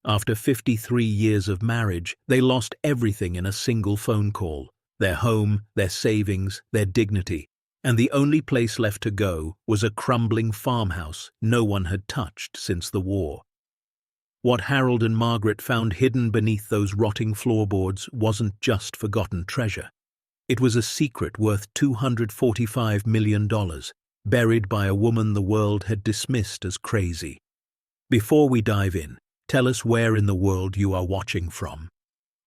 After 53 years of marriage, they lost everything in a single phone call: their home, their savings, their dignity. And the only place left to go was a crumbling farmhouse no one had touched since the war. What Harold and Margaret found hidden beneath those rotting floorboards wasn't just forgotten treasure. It was a secret worth $245 million, buried by a woman the world had dismissed as crazy. Before we dive in, tell us where in the world you are watching from.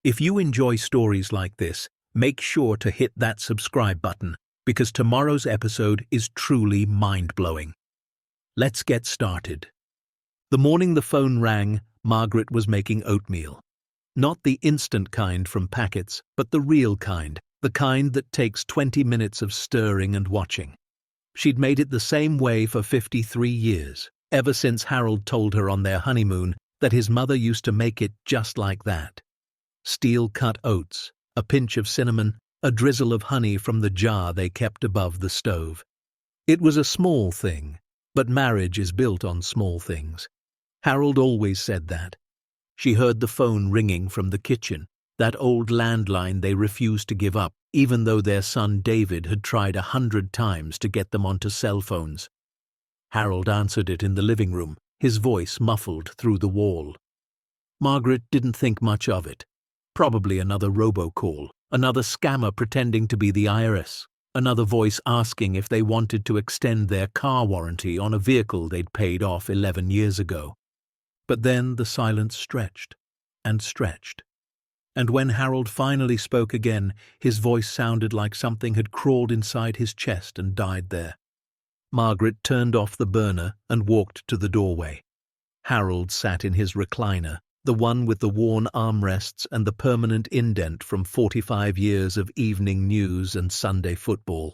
If you enjoy stories like this, make sure to hit that subscribe button, because tomorrow's episode is truly mind-blowing. Let's get started. The morning the phone rang, Margaret was making oatmeal. Not the instant kind from packets, but the real kind, the kind that takes 20 minutes of stirring and watching. She'd made it the same way for 53 years, ever since Harold told her on their honeymoon that his mother used to make it just like that. Steel-cut oats, a pinch of cinnamon, a drizzle of honey from the jar they kept above the stove. It was a small thing, but marriage is built on small things. Harold always said that. She heard the phone ringing from the kitchen, that old landline they refused to give up, even though their son David had tried 100 times to get them onto cell phones. Harold answered it in the living room, his voice muffled through the wall. Margaret didn't think much of it. Probably another robocall, another scammer pretending to be the IRS, another voice asking if they wanted to extend their car warranty on a vehicle they'd paid off 11 years ago. But then the silence stretched and stretched. And when Harold finally spoke again, his voice sounded like something had crawled inside his chest and died there. Margaret turned off the burner and walked to the doorway. Harold sat in his recliner, the one with the worn armrests and the permanent indent from 45 years of evening news and Sunday football.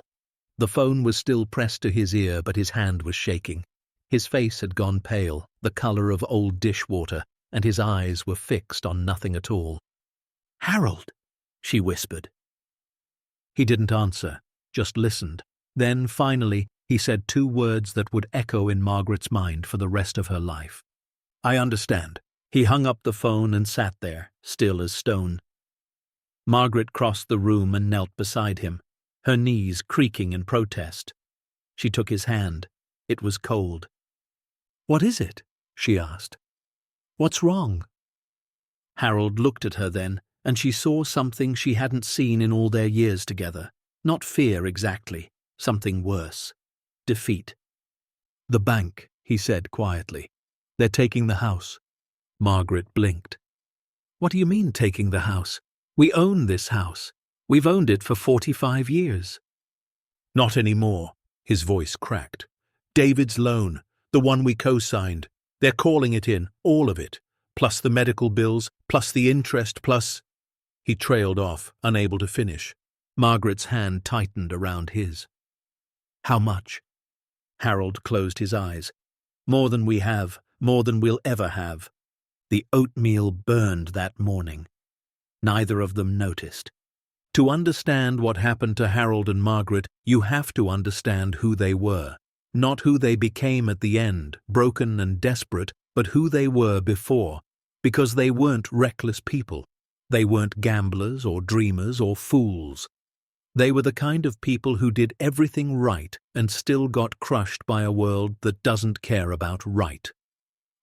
The phone was still pressed to his ear, but his hand was shaking. His face had gone pale, the color of old dishwater, and his eyes were fixed on nothing at all. "Harold," she whispered. He didn't answer, just listened. Then, finally, he said two words that would echo in Margaret's mind for the rest of her life. "I understand." He hung up the phone and sat there, still as stone. Margaret crossed the room and knelt beside him, her knees creaking in protest. She took his hand. It was cold. "What is it?" she asked. "What's wrong?" Harold looked at her then, and she saw something she hadn't seen in all their years together. Not fear exactly, something worse. Defeat. "The bank," he said quietly. "They're taking the house." Margaret blinked. "What do you mean, taking the house? We own this house. We've owned it for 45 years. "Not anymore," his voice cracked. "David's loan, the one we co-signed. They're calling it in, all of it, plus the medical bills, plus the interest, plus—" He trailed off, unable to finish. Margaret's hand tightened around his. "How much?" Harold closed his eyes. "More than we have, more than we'll ever have." The oatmeal burned that morning. Neither of them noticed. To understand what happened to Harold and Margaret, you have to understand who they were. Not who they became at the end, broken and desperate, but who they were before. Because they weren't reckless people. They weren't gamblers or dreamers or fools. They were the kind of people who did everything right and still got crushed by a world that doesn't care about right.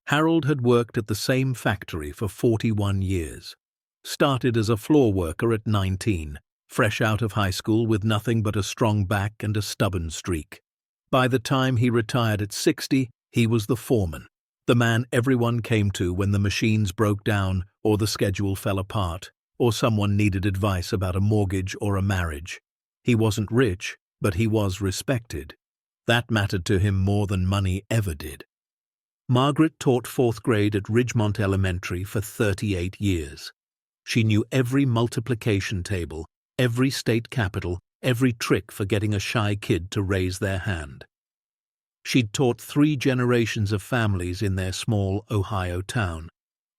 Harold had worked at the same factory for 41 years. Started as a floor worker at 19, fresh out of high school with nothing but a strong back and a stubborn streak. By the time he retired at 60, he was the foreman, the man everyone came to when the machines broke down or the schedule fell apart, or someone needed advice about a mortgage or a marriage. He wasn't rich, but he was respected. That mattered to him more than money ever did. Margaret taught 4th grade at Ridgemont Elementary for 38 years. She knew every multiplication table, every state capital, every trick for getting a shy kid to raise their hand. She'd taught 3 generations of families in their small Ohio town.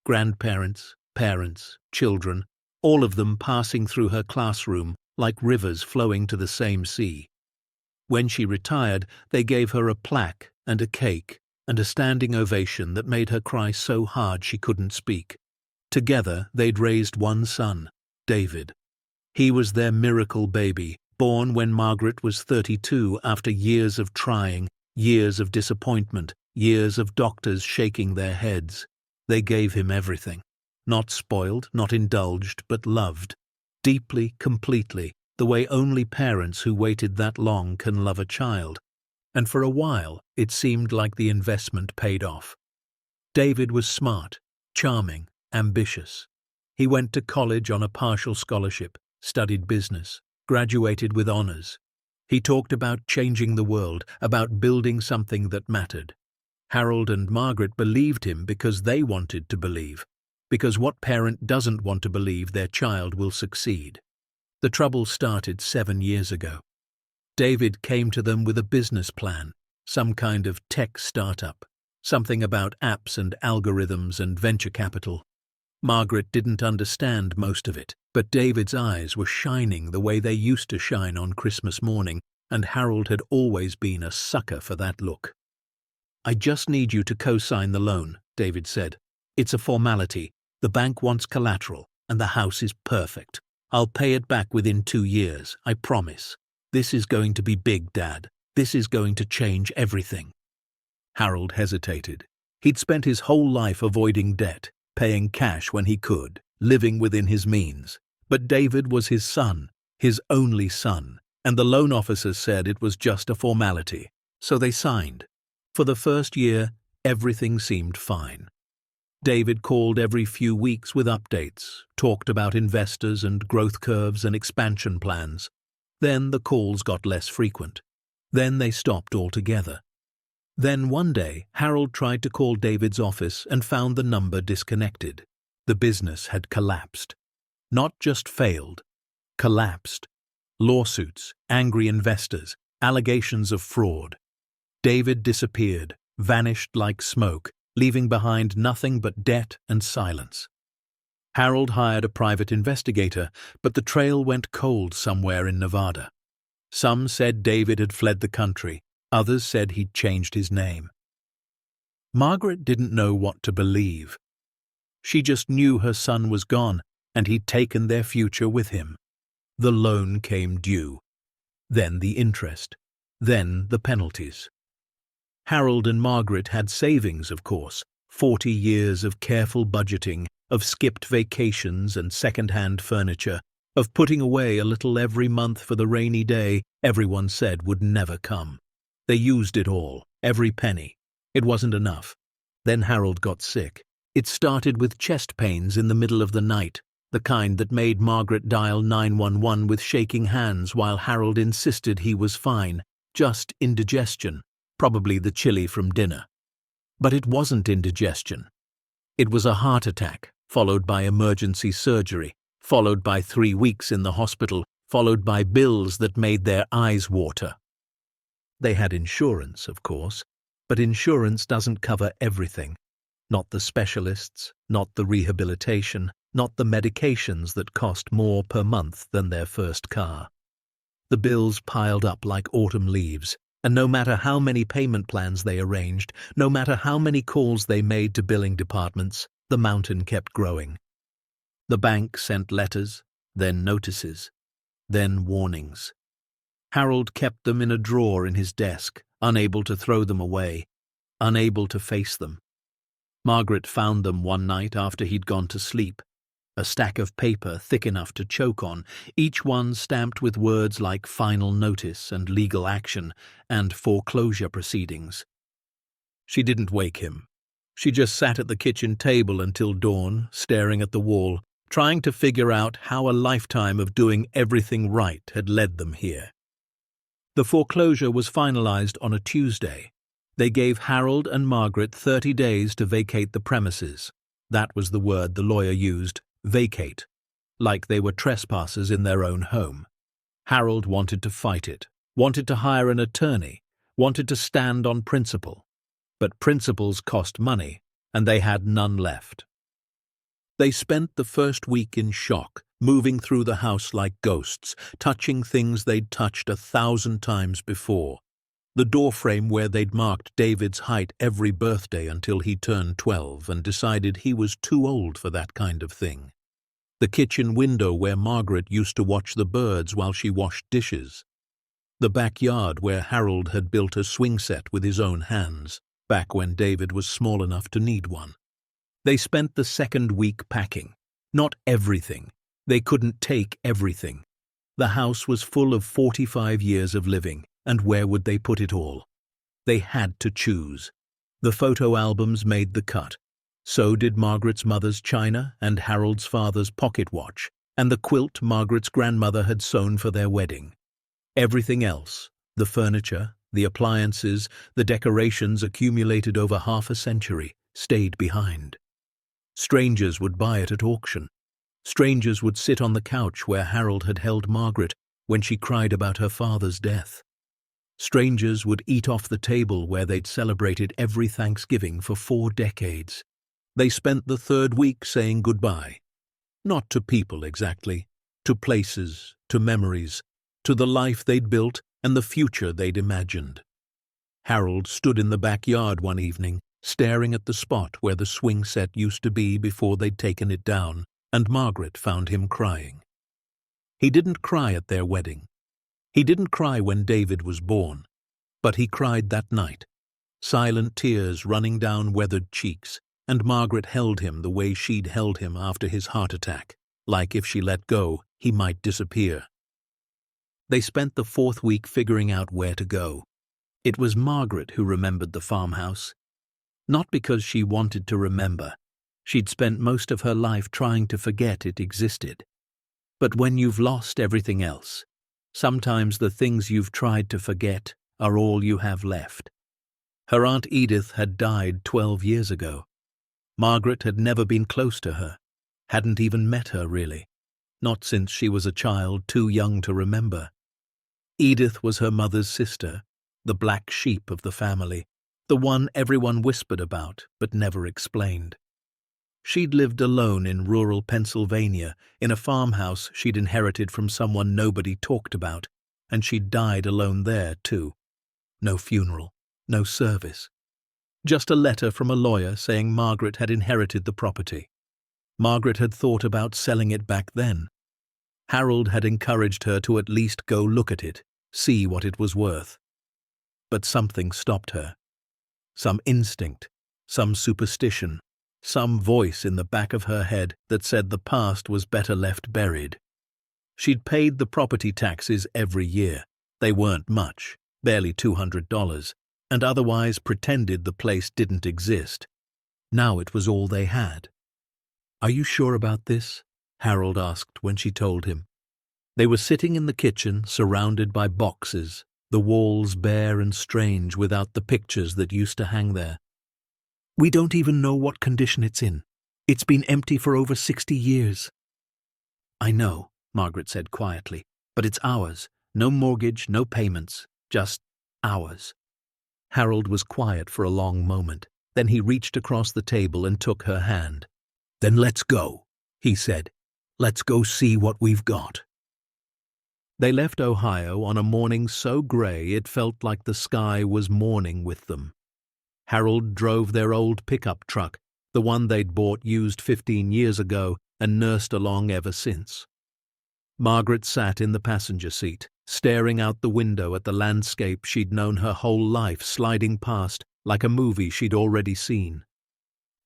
Grandparents, parents, children, all of them passing through her classroom like rivers flowing to the same sea. When she retired, they gave her a plaque and a cake, and a standing ovation that made her cry so hard she couldn't speak. Together, they'd raised one son, David. He was their miracle baby, born when Margaret was 32 after years of trying, years of disappointment, years of doctors shaking their heads. They gave him everything. Not spoiled, not indulged, but loved. Deeply, completely, the way only parents who waited that long can love a child. And for a while, it seemed like the investment paid off. David was smart, charming, ambitious. He went to college on a partial scholarship, studied business, graduated with honors. He talked about changing the world, about building something that mattered. Harold and Margaret believed him because they wanted to believe, because what parent doesn't want to believe their child will succeed? The trouble started 7 years ago. David came to them with a business plan, some kind of tech startup, something about apps and algorithms and venture capital. Margaret didn't understand most of it, but David's eyes were shining the way they used to shine on Christmas morning, and Harold had always been a sucker for that look. "I just need you to co-sign the loan," David said. "It's a formality. The bank wants collateral, and the house is perfect. I'll pay it back within 2 years, I promise. This is going to be big, Dad. This is going to change everything." Harold hesitated. He'd spent his whole life avoiding debt, paying cash when he could, living within his means. But David was his son, his only son, and the loan officer said it was just a formality. So they signed. For the first year, everything seemed fine. David called every few weeks with updates, talked about investors and growth curves and expansion plans. Then the calls got less frequent. Then they stopped altogether. Then one day, Harold tried to call David's office and found the number disconnected. The business had collapsed. Not just failed, collapsed. Lawsuits, angry investors, allegations of fraud. David disappeared, vanished like smoke, leaving behind nothing but debt and silence. Harold hired a private investigator, but the trail went cold somewhere in Nevada. Some said David had fled the country, others said he'd changed his name. Margaret didn't know what to believe. She just knew her son was gone, and he'd taken their future with him. The loan came due. Then the interest. Then the penalties. Harold and Margaret had savings, of course, 40 years of careful budgeting, of skipped vacations and second-hand furniture, of putting away a little every month for the rainy day everyone said would never come. They used it all, every penny. It wasn't enough. Then Harold got sick. It started with chest pains in the middle of the night, the kind that made Margaret dial 911 with shaking hands while Harold insisted he was fine, just indigestion, probably the chili from dinner. But it wasn't indigestion. It was a heart attack, followed by emergency surgery, followed by 3 weeks in the hospital, followed by bills that made their eyes water. They had insurance, of course, but insurance doesn't cover everything. Not the specialists, not the rehabilitation, not the medications that cost more per month than their first car. The bills piled up like autumn leaves, and no matter how many payment plans they arranged, no matter how many calls they made to billing departments, the mountain kept growing. The bank sent letters, then notices, then warnings. Harold kept them in a drawer in his desk, unable to throw them away, unable to face them. Margaret found them one night after he'd gone to sleep, a stack of paper thick enough to choke on, each one stamped with words like final notice and legal action and foreclosure proceedings. She didn't wake him. She just sat at the kitchen table until dawn, staring at the wall, trying to figure out how a lifetime of doing everything right had led them here. The foreclosure was finalized on a Tuesday. They gave Harold and Margaret 30 days to vacate the premises. That was the word the lawyer used, vacate, like they were trespassers in their own home. Harold wanted to fight it, wanted to hire an attorney, wanted to stand on principle. But principles cost money, and they had none left. They spent the first week in shock, moving through the house like ghosts, touching things they'd touched 1,000 times before. the doorframe where they'd marked David's height every birthday until he turned 12 and decided he was too old for that kind of thing. The kitchen window where Margaret used to watch the birds while she washed dishes. The backyard where Harold had built a swing set with his own hands, back when David was small enough to need one. They spent the second week packing. Not everything. They couldn't take everything. The house was full of 45 years of living, and where would they put it all? They had to choose. The photo albums made the cut. So did Margaret's mother's china and Harold's father's pocket watch, and the quilt Margaret's grandmother had sewn for their wedding. Everything else, the furniture, the appliances, the decorations accumulated over half a century, stayed behind. Strangers would buy it at auction. Strangers would sit on the couch where Harold had held Margaret when she cried about her father's death. Strangers would eat off the table where they'd celebrated every Thanksgiving for 4 decades. They spent the third week saying goodbye. Not to people exactly, to places, to memories, to the life they'd built and the future they'd imagined. Harold stood in the backyard one evening, staring at the spot where the swing set used to be before they'd taken it down, and Margaret found him crying. He didn't cry at their wedding. He didn't cry when David was born, but he cried that night, silent tears running down weathered cheeks, and Margaret held him the way she'd held him after his heart attack, like if she let go, he might disappear. They spent the 4th week figuring out where to go. It was Margaret who remembered the farmhouse. Not because she wanted to remember. She'd spent most of her life trying to forget it existed. But when you've lost everything else, sometimes the things you've tried to forget are all you have left. Her Aunt Edith had died 12 years ago. Margaret had never been close to her, hadn't even met her really, not since she was a child too young to remember. Edith was her mother's sister, the black sheep of the family, the one everyone whispered about but never explained. She'd lived alone in rural Pennsylvania in a farmhouse she'd inherited from someone nobody talked about, and she'd died alone there too. No funeral, no service. Just a letter from a lawyer saying Margaret had inherited the property. Margaret had thought about selling it back then. Harold had encouraged her to at least go look at it, see what it was worth. But something stopped her. Some instinct, some superstition, some voice in the back of her head that said the past was better left buried. She'd paid the property taxes every year. They weren't much, barely $200, and otherwise pretended the place didn't exist. Now it was all they had. "Are you sure about this?" Harold asked when she told him. They were sitting in the kitchen, surrounded by boxes, the walls bare and strange without the pictures that used to hang there. "We don't even know what condition it's in. It's been empty for over 60 years. "I know," Margaret said quietly, "but it's ours. No mortgage, no payments, just ours." Harold was quiet for a long moment. Then he reached across the table and took her hand. "Then let's go," he said. "Let's go see what we've got." They left Ohio on a morning so gray it felt like the sky was mourning with them. Harold drove their old pickup truck, the one they'd bought used 15 years ago and nursed along ever since. Margaret sat in the passenger seat, staring out the window at the landscape she'd known her whole life sliding past like a movie she'd already seen.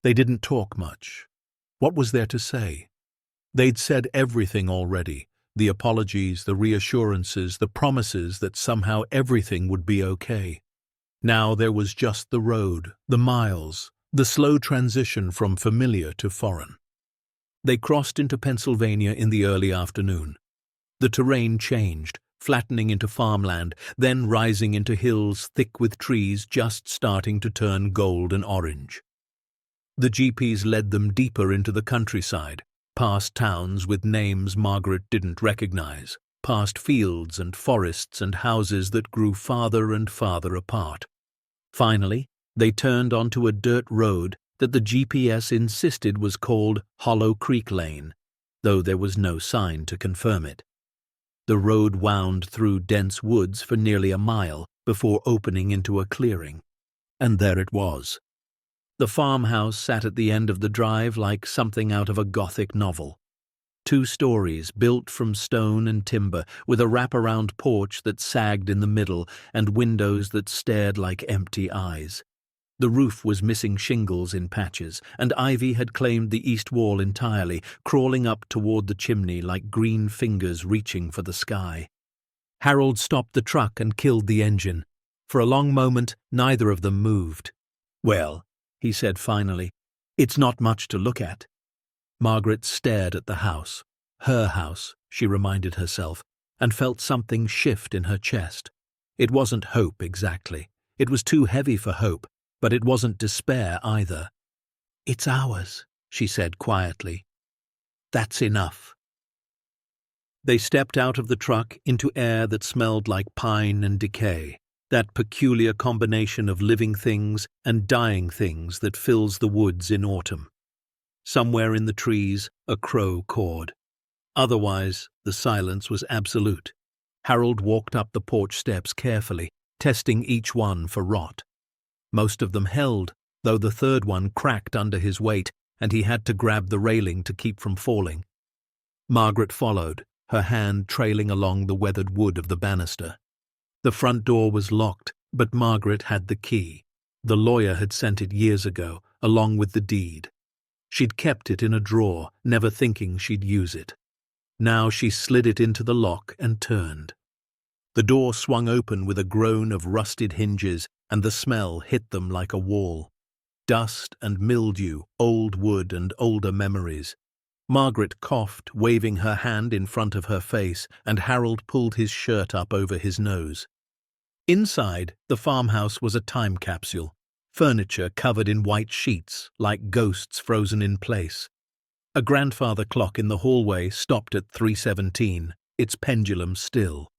They didn't talk much. What was there to say? They'd said everything already, the apologies, the reassurances, the promises that somehow everything would be okay. Now there was just the road, the miles, the slow transition from familiar to foreign. They crossed into Pennsylvania in the early afternoon. The terrain changed, flattening into farmland, then rising into hills thick with trees just starting to turn gold and orange. The jeepies led them deeper into the countryside, past towns with names Margaret didn't recognize, past fields and forests and houses that grew farther and farther apart. Finally, they turned onto a dirt road that the GPS insisted was called Hollow Creek Lane, though there was no sign to confirm it. The road wound through dense woods for nearly a mile, before opening into a clearing. And there it was. The farmhouse sat at the end of the drive like something out of a Gothic novel. 2 stories built from stone and timber, with a wraparound porch that sagged in the middle and windows that stared like empty eyes. The roof was missing shingles in patches, and ivy had claimed the east wall entirely, crawling up toward the chimney like green fingers reaching for the sky. Harold stopped the truck and killed the engine. For a long moment, neither of them moved. "Well," he said finally, "it's not much to look at." Margaret stared at the house. Her house, she reminded herself, and felt something shift in her chest. It wasn't hope exactly. It was too heavy for hope, but it wasn't despair either. "It's ours," she said quietly. "That's enough." They stepped out of the truck into air that smelled like pine and decay, that peculiar combination of living things and dying things that fills the woods in autumn. Somewhere in the trees, a crow cawed. Otherwise, the silence was absolute. Harold walked up the porch steps carefully, testing each one for rot. Most of them held, though the third one cracked under his weight, and he had to grab the railing to keep from falling. Margaret followed, her hand trailing along the weathered wood of the banister. The front door was locked, but Margaret had the key. The lawyer had sent it years ago, along with the deed. She'd kept it in a drawer, never thinking she'd use it. Now she slid it into the lock and turned. The door swung open with a groan of rusted hinges, and the smell hit them like a wall. Dust and mildew, old wood and older memories. Margaret coughed, waving her hand in front of her face, and Harold pulled his shirt up over his nose. Inside, the farmhouse was a time capsule. Furniture covered in white sheets, like ghosts frozen in place. A grandfather clock in the hallway stopped at 3:17, its pendulum still.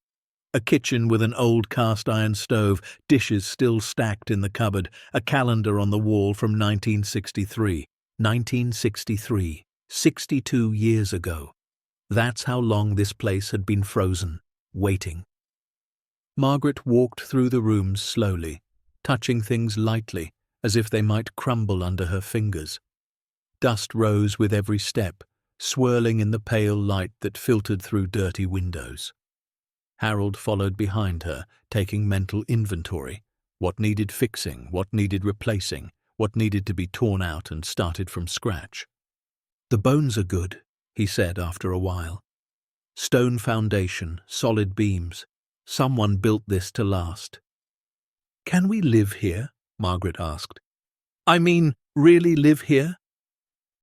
A kitchen with an old cast-iron stove, dishes still stacked in the cupboard, a calendar on the wall from 1963. 1963. 62 years ago. That's how long this place had been frozen, waiting. Margaret walked through the rooms slowly, touching things lightly, as if they might crumble under her fingers. Dust rose with every step, swirling in the pale light that filtered through dirty windows. Harold followed behind her, taking mental inventory. What needed fixing, what needed replacing, what needed to be torn out and started from scratch. "The bones are good," he said after a while. "Stone foundation, solid beams. Someone built this to last." "Can we live here?" Margaret asked. "I mean, really live here?"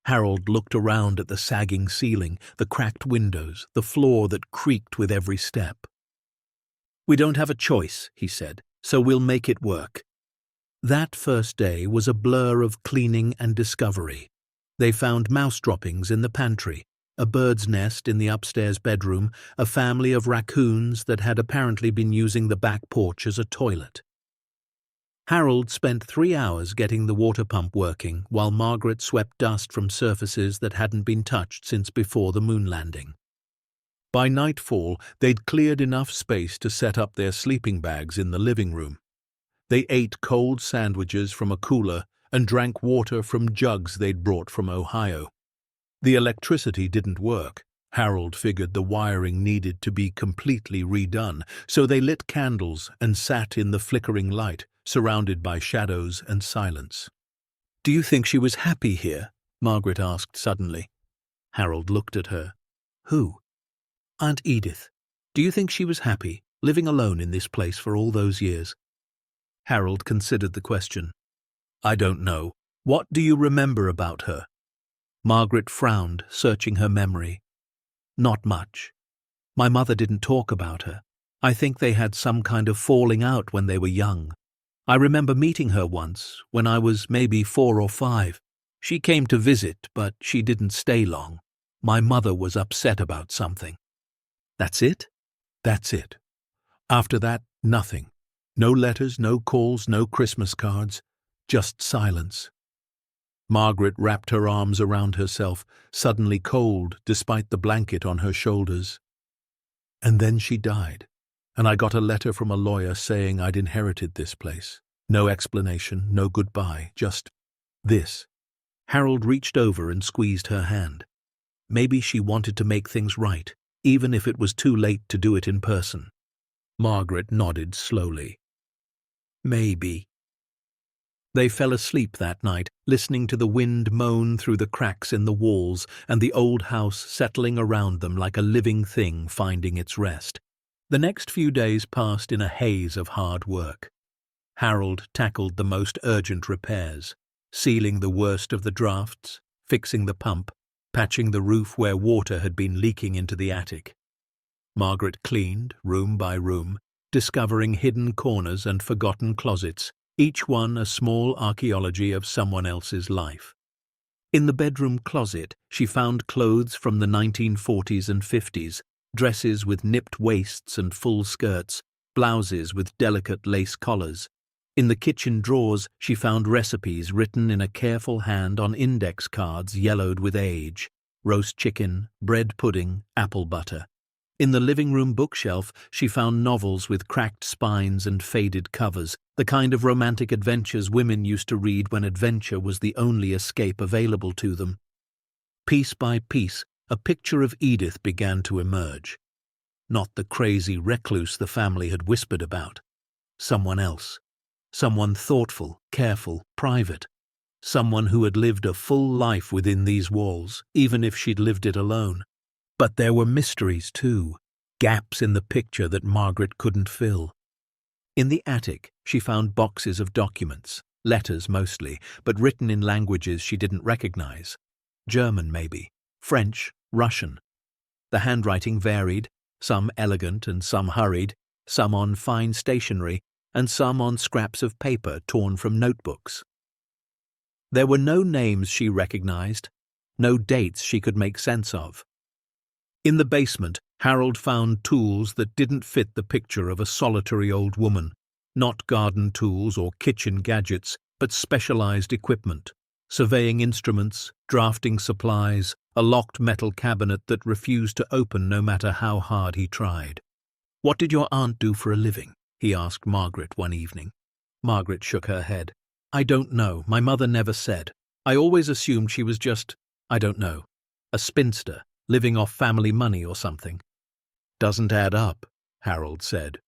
Harold looked around at the sagging ceiling, the cracked windows, the floor that creaked with every step. "We don't have a choice," he said, "so we'll make it work." That first day was a blur of cleaning and discovery. They found mouse droppings in the pantry, a bird's nest in the upstairs bedroom, a family of raccoons that had apparently been using the back porch as a toilet. Harold spent 3 hours getting the water pump working, while Margaret swept dust from surfaces that hadn't been touched since before the moon landing. By nightfall, they'd cleared enough space to set up their sleeping bags in the living room. They ate cold sandwiches from a cooler and drank water from jugs they'd brought from Ohio. The electricity didn't work. Harold figured the wiring needed to be completely redone, so they lit candles and sat in the flickering light, surrounded by shadows and silence. "Do you think she was happy here?" Margaret asked suddenly. Harold looked at her. "Who?" "Aunt Edith. Do you think she was happy, living alone in this place for all those years?" Harold considered the question. "I don't know. What do you remember about her?" Margaret frowned, searching her memory. "Not much. My mother didn't talk about her. I think they had some kind of falling out when they were young. I remember meeting her once, when I was maybe 4 or 5. She came to visit, but she didn't stay long. My mother was upset about something." "That's it?" "That's it. After that, nothing. No letters, no calls, no Christmas cards. Just silence." Margaret wrapped her arms around herself, suddenly cold despite the blanket on her shoulders. "And then she died. And I got a letter from a lawyer saying I'd inherited this place. No explanation, no goodbye, just this. Harold reached over and squeezed her hand. Maybe she wanted to make things right, even if it was too late to do it in person. Margaret nodded slowly. Maybe. They fell asleep that night, listening to the wind moan through the cracks in the walls and the old house settling around them like a living thing finding its rest. The next few days passed in a haze of hard work. Harold tackled the most urgent repairs, sealing the worst of the drafts, fixing the pump, patching the roof where water had been leaking into the attic. Margaret cleaned, room by room, discovering hidden corners and forgotten closets, each one a small archaeology of someone else's life. In the bedroom closet, she found clothes from the 1940s and 50s, dresses with nipped waists and full skirts, blouses with delicate lace collars. In the kitchen drawers, she found recipes written in a careful hand on index cards yellowed with age: roast chicken, bread pudding, apple butter. In the living room bookshelf, she found novels with cracked spines and faded covers, the kind of romantic adventures women used to read when adventure was the only escape available to them. Piece by piece, a picture of Edith began to emerge. Not the crazy recluse the family had whispered about. Someone else. Someone thoughtful, careful, private. Someone who had lived a full life within these walls, even if she'd lived it alone. But there were mysteries too, gaps in the picture that Margaret couldn't fill. In the attic, she found boxes of documents, letters mostly, but written in languages she didn't recognize. German maybe, French, Russian. The handwriting varied, some elegant and some hurried, some on fine stationery, and some on scraps of paper torn from notebooks. There were no names she recognized, no dates she could make sense of. In the basement, Harold found tools that didn't fit the picture of a solitary old woman, not garden tools or kitchen gadgets, but specialized equipment, surveying instruments, drafting supplies, a locked metal cabinet that refused to open no matter how hard he tried. "What did your aunt do for a living?" he asked Margaret one evening. Margaret shook her head. "I don't know. My mother never said. I always assumed she was just, I don't know, a spinster, living off family money or something." "Doesn't add up," Harold said.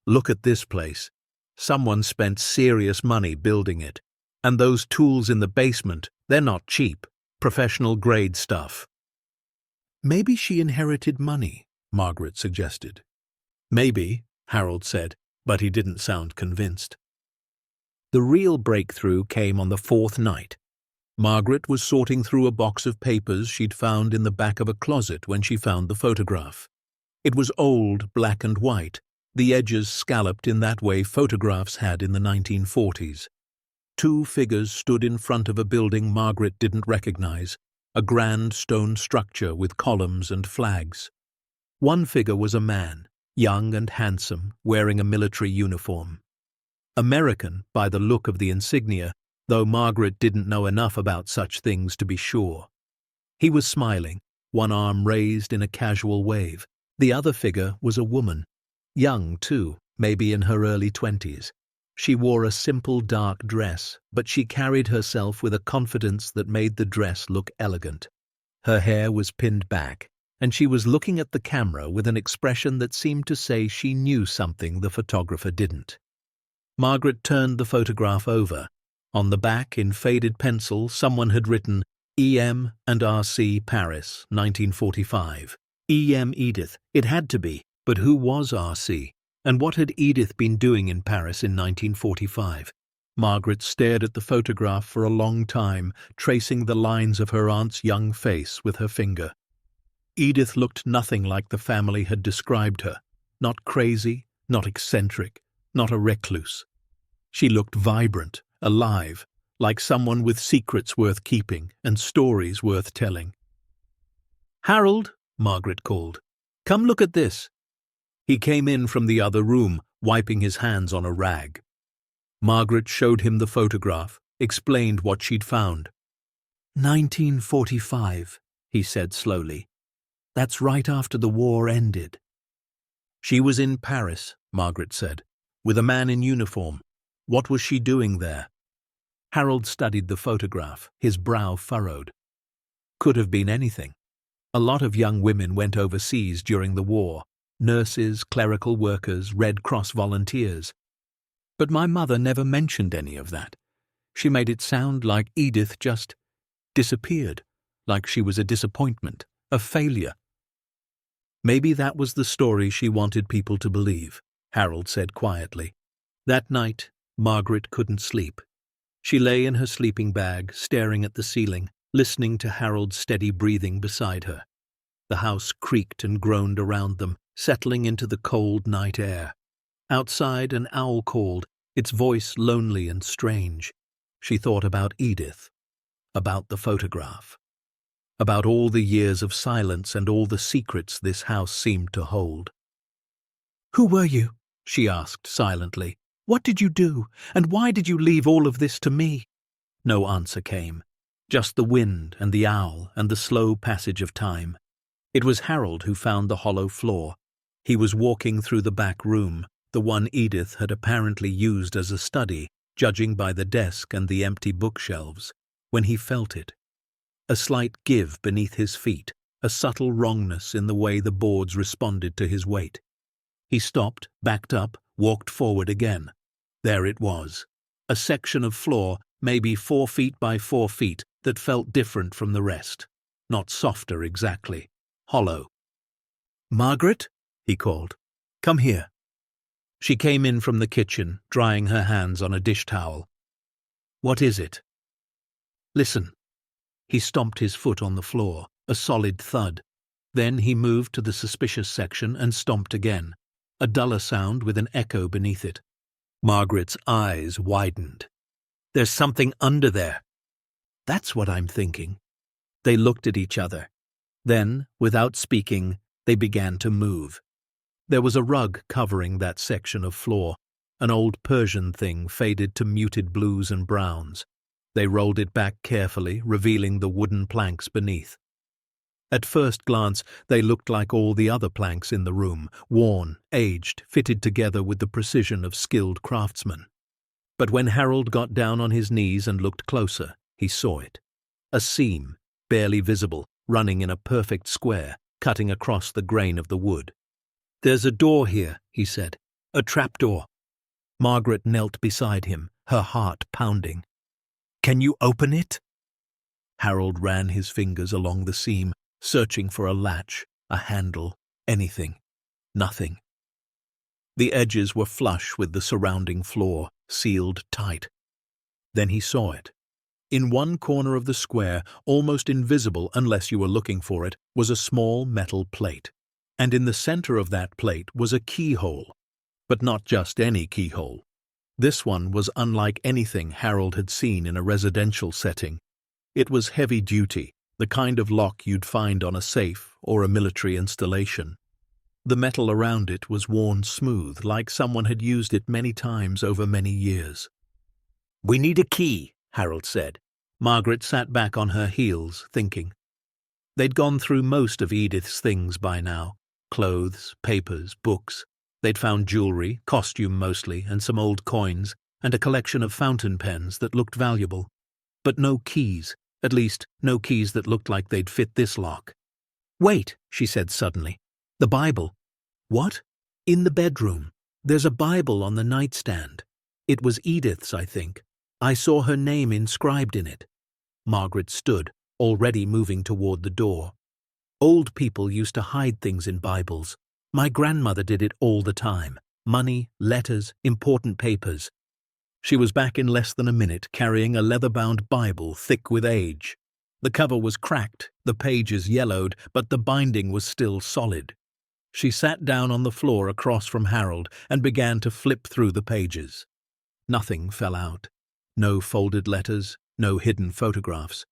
"Look at this place. Someone spent serious money building it. And those tools in the basement, they're not cheap, professional-grade stuff." "Maybe she inherited money," Margaret suggested. "Maybe," Harold said, but he didn't sound convinced. The real breakthrough came on the fourth night. Margaret was sorting through a box of papers she'd found in the back of a closet when she found the photograph. It was old, black and white, the edges scalloped in that way photographs had in the 1940s. Two figures stood in front of a building Margaret didn't recognize, a grand stone structure with columns and flags. One figure was a man, young and handsome, wearing a military uniform. American, by the look of the insignia, though Margaret didn't know enough about such things to be sure. He was smiling, one arm raised in a casual wave. The other figure was a woman. Young, too, maybe in her early 20s. She wore a simple dark dress, but she carried herself with a confidence that made the dress look elegant. Her hair was pinned back, and she was looking at the camera with an expression that seemed to say she knew something the photographer didn't. Margaret turned the photograph over. On the back, in faded pencil, someone had written, "E.M. and R.C. Paris, 1945. E.M. Edith. It had to be, but who was R.C.? And what had Edith been doing in Paris in 1945? Margaret stared at the photograph for a long time, tracing the lines of her aunt's young face with her finger. Edith looked nothing like the family had described her. Not crazy, not eccentric, not a recluse. She looked vibrant, alive, like someone with secrets worth keeping and stories worth telling. "Harold," Margaret called, "come look at this." He came in from the other room, wiping his hands on a rag. Margaret showed him the photograph, explained what she'd found. 1945, he said slowly. That's right after the war ended. She was in Paris, Margaret said, with a man in uniform. What was she doing there? Harold studied the photograph, his brow furrowed. Could have been anything. A lot of young women went overseas during the war. Nurses, clerical workers, Red Cross volunteers. But my mother never mentioned any of that. She made it sound like Edith just disappeared, like she was a disappointment, a failure. Maybe that was the story she wanted people to believe, Harold said quietly. That night, Margaret couldn't sleep. She lay in her sleeping bag, staring at the ceiling, listening to Harold's steady breathing beside her. The house creaked and groaned around them, settling into the cold night air. Outside, an owl called, its voice lonely and strange. She thought about Edith, about the photograph, about all the years of silence and all the secrets this house seemed to hold. "Who were you?" she asked silently. "What did you do, and why did you leave all of this to me?" No answer came, just the wind and the owl and the slow passage of time. It was Harold who found the hollow floor. He was walking through the back room, the one Edith had apparently used as a study, judging by the desk and the empty bookshelves, when he felt it. A slight give beneath his feet, a subtle wrongness in the way the boards responded to his weight. He stopped, backed up, walked forward again. There it was, a section of floor, maybe 4 feet by 4 feet, that felt different from the rest. Not softer exactly, hollow. "Margaret?" he called. "Come here." She came in from the kitchen, drying her hands on a dish towel. "What is it?" "Listen." He stomped his foot on the floor, a solid thud. Then he moved to the suspicious section and stomped again, a duller sound with an echo beneath it. Margaret's eyes widened. "There's something under there." "That's what I'm thinking." They looked at each other. Then, without speaking, they began to move. There was a rug covering that section of floor, an old Persian thing faded to muted blues and browns. They rolled it back carefully, revealing the wooden planks beneath. At first glance, they looked like all the other planks in the room, worn, aged, fitted together with the precision of skilled craftsmen. But when Harold got down on his knees and looked closer, he saw it. A seam, barely visible, running in a perfect square, cutting across the grain of the wood. "There's a door here," he said. "A trapdoor." Margaret knelt beside him, her heart pounding. "Can you open it?" Harold ran his fingers along the seam, searching for a latch, a handle, anything. Nothing. The edges were flush with the surrounding floor, sealed tight. Then he saw it. In one corner of the square, almost invisible unless you were looking for it, was a small metal plate. And in the center of that plate was a keyhole. But not just any keyhole. This one was unlike anything Harold had seen in a residential setting. It was heavy duty, the kind of lock you'd find on a safe or a military installation. The metal around it was worn smooth, like someone had used it many times over many years. "We need a key," Harold said. Margaret sat back on her heels, thinking. They'd gone through most of Edith's things by now. Clothes, papers, books. They'd found jewelry, costume mostly, and some old coins, and a collection of fountain pens that looked valuable. But no keys, at least no keys that looked like they'd fit this lock. "Wait," she said suddenly. "The Bible." "What?" "In the bedroom. There's a Bible on the nightstand. It was Edith's, I think. I saw her name inscribed in it." Margaret stood, already moving toward the door. "Old people used to hide things in Bibles. My grandmother did it all the time. Money, letters, important papers." She was back in less than a minute, carrying a leather-bound Bible thick with age. The cover was cracked, the pages yellowed, but the binding was still solid. She sat down on the floor across from Harold and began to flip through the pages. Nothing fell out. No folded letters, no hidden photographs.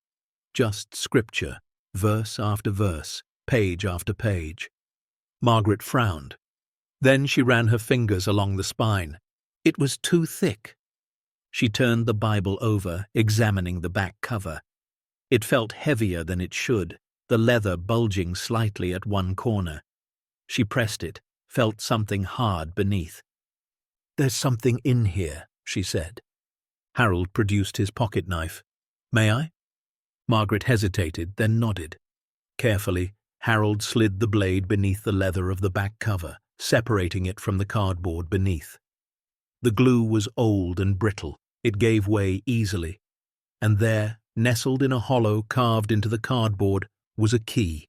Just scripture, verse after verse, page after page. Margaret frowned. Then she ran her fingers along the spine. It was too thick. She turned the Bible over, examining the back cover. It felt heavier than it should, the leather bulging slightly at one corner. She pressed it, felt something hard beneath. "There's something in here," she said. Harold produced his pocket knife. "May I?" Margaret hesitated, then nodded. Carefully, Harold slid the blade beneath the leather of the back cover, separating it from the cardboard beneath. The glue was old and brittle. It gave way easily. And there, nestled in a hollow carved into the cardboard, was a key.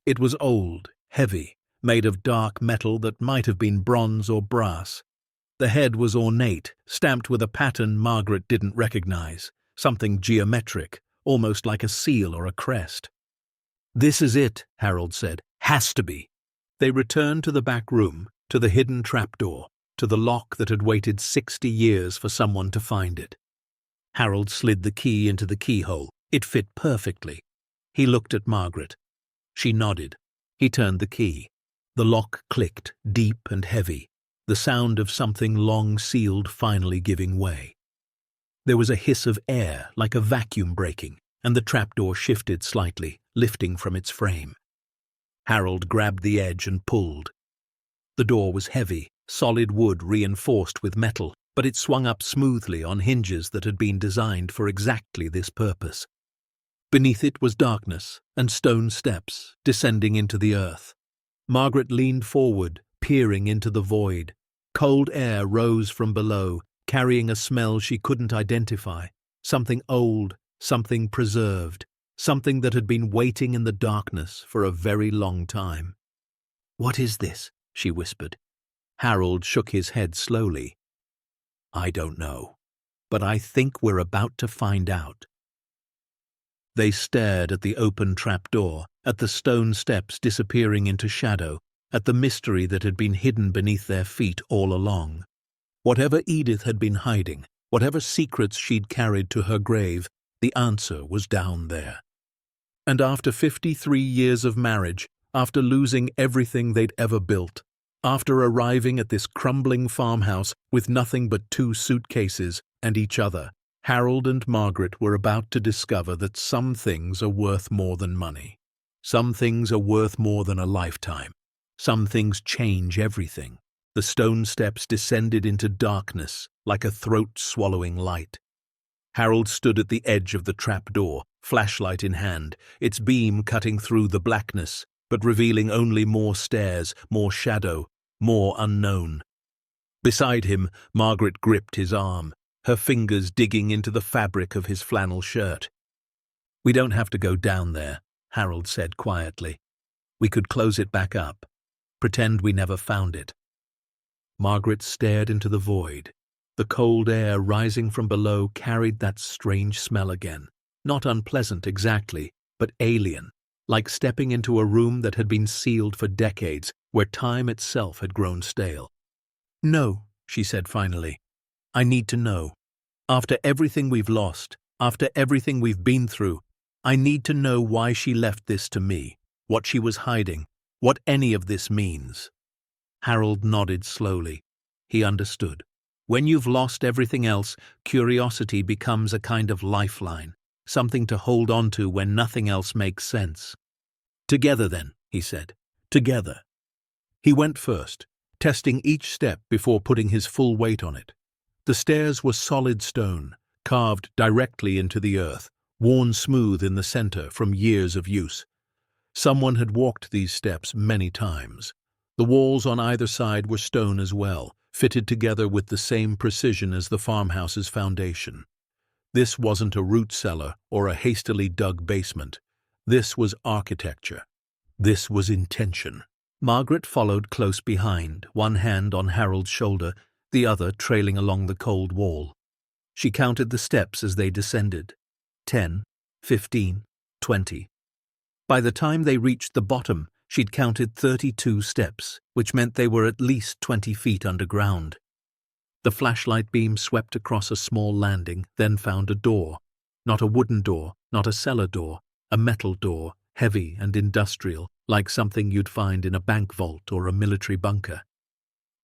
It was old, heavy, made of dark metal that might have been bronze or brass. The head was ornate, stamped with a pattern Margaret didn't recognize, something geometric, almost like a seal or a crest. "This is it," Harold said. "Has to be." They returned to the back room, to the hidden trapdoor, to the lock that had waited 60 years for someone to find it. Harold slid the key into the keyhole. It fit perfectly. He looked at Margaret. She nodded. He turned the key. The lock clicked, deep and heavy, the sound of something long sealed finally giving way. There was a hiss of air, like a vacuum breaking, and the trapdoor shifted slightly, lifting from its frame. Harold grabbed the edge and pulled. The door was heavy, solid wood reinforced with metal, but it swung up smoothly on hinges that had been designed for exactly this purpose. Beneath it was darkness and stone steps descending into the earth. Margaret leaned forward, peering into the void. Cold air rose from below, carrying a smell she couldn't identify, something old, something preserved, something that had been waiting in the darkness for a very long time. "What is this?" she whispered. Harold shook his head slowly. "I don't know, but I think we're about to find out." They stared at the open trapdoor, at the stone steps disappearing into shadow, at the mystery that had been hidden beneath their feet all along. Whatever Edith had been hiding, whatever secrets she'd carried to her grave, the answer was down there. And after 53 years of marriage, after losing everything they'd ever built, after arriving at this crumbling farmhouse with nothing but 2 suitcases and each other, Harold and Margaret were about to discover that some things are worth more than money. Some things are worth more than a lifetime. Some things change everything. The stone steps descended into darkness like a throat-swallowing light. Harold stood at the edge of the trapdoor, flashlight in hand, its beam cutting through the blackness, but revealing only more stairs, more shadow, more unknown. Beside him, Margaret gripped his arm, her fingers digging into the fabric of his flannel shirt. "We don't have to go down there," Harold said quietly. "We could close it back up. Pretend we never found it." Margaret stared into the void. The cold air rising from below carried that strange smell again. Not unpleasant exactly, but alien, like stepping into a room that had been sealed for decades, where time itself had grown stale. "No," she said finally. "I need to know. After everything we've lost, after everything we've been through, I need to know why she left this to me, what she was hiding, what any of this means." Harold nodded slowly. He understood. When you've lost everything else, curiosity becomes a kind of lifeline, something to hold on to when nothing else makes sense. "Together then," he said. "Together." He went first, testing each step before putting his full weight on it. The stairs were solid stone, carved directly into the earth, worn smooth in the center from years of use. Someone had walked these steps many times. The walls on either side were stone as well, fitted together with the same precision as the farmhouse's foundation. This wasn't a root cellar or a hastily dug basement. This was architecture. This was intention. Margaret followed close behind, one hand on Harold's shoulder, the other trailing along the cold wall. She counted the steps as they descended. 10, 15, 20. By the time they reached the bottom, she'd counted 32 steps, which meant they were at least 20 feet underground. The flashlight beam swept across a small landing, then found a door. Not a wooden door, not a cellar door, a metal door, heavy and industrial, like something you'd find in a bank vault or a military bunker.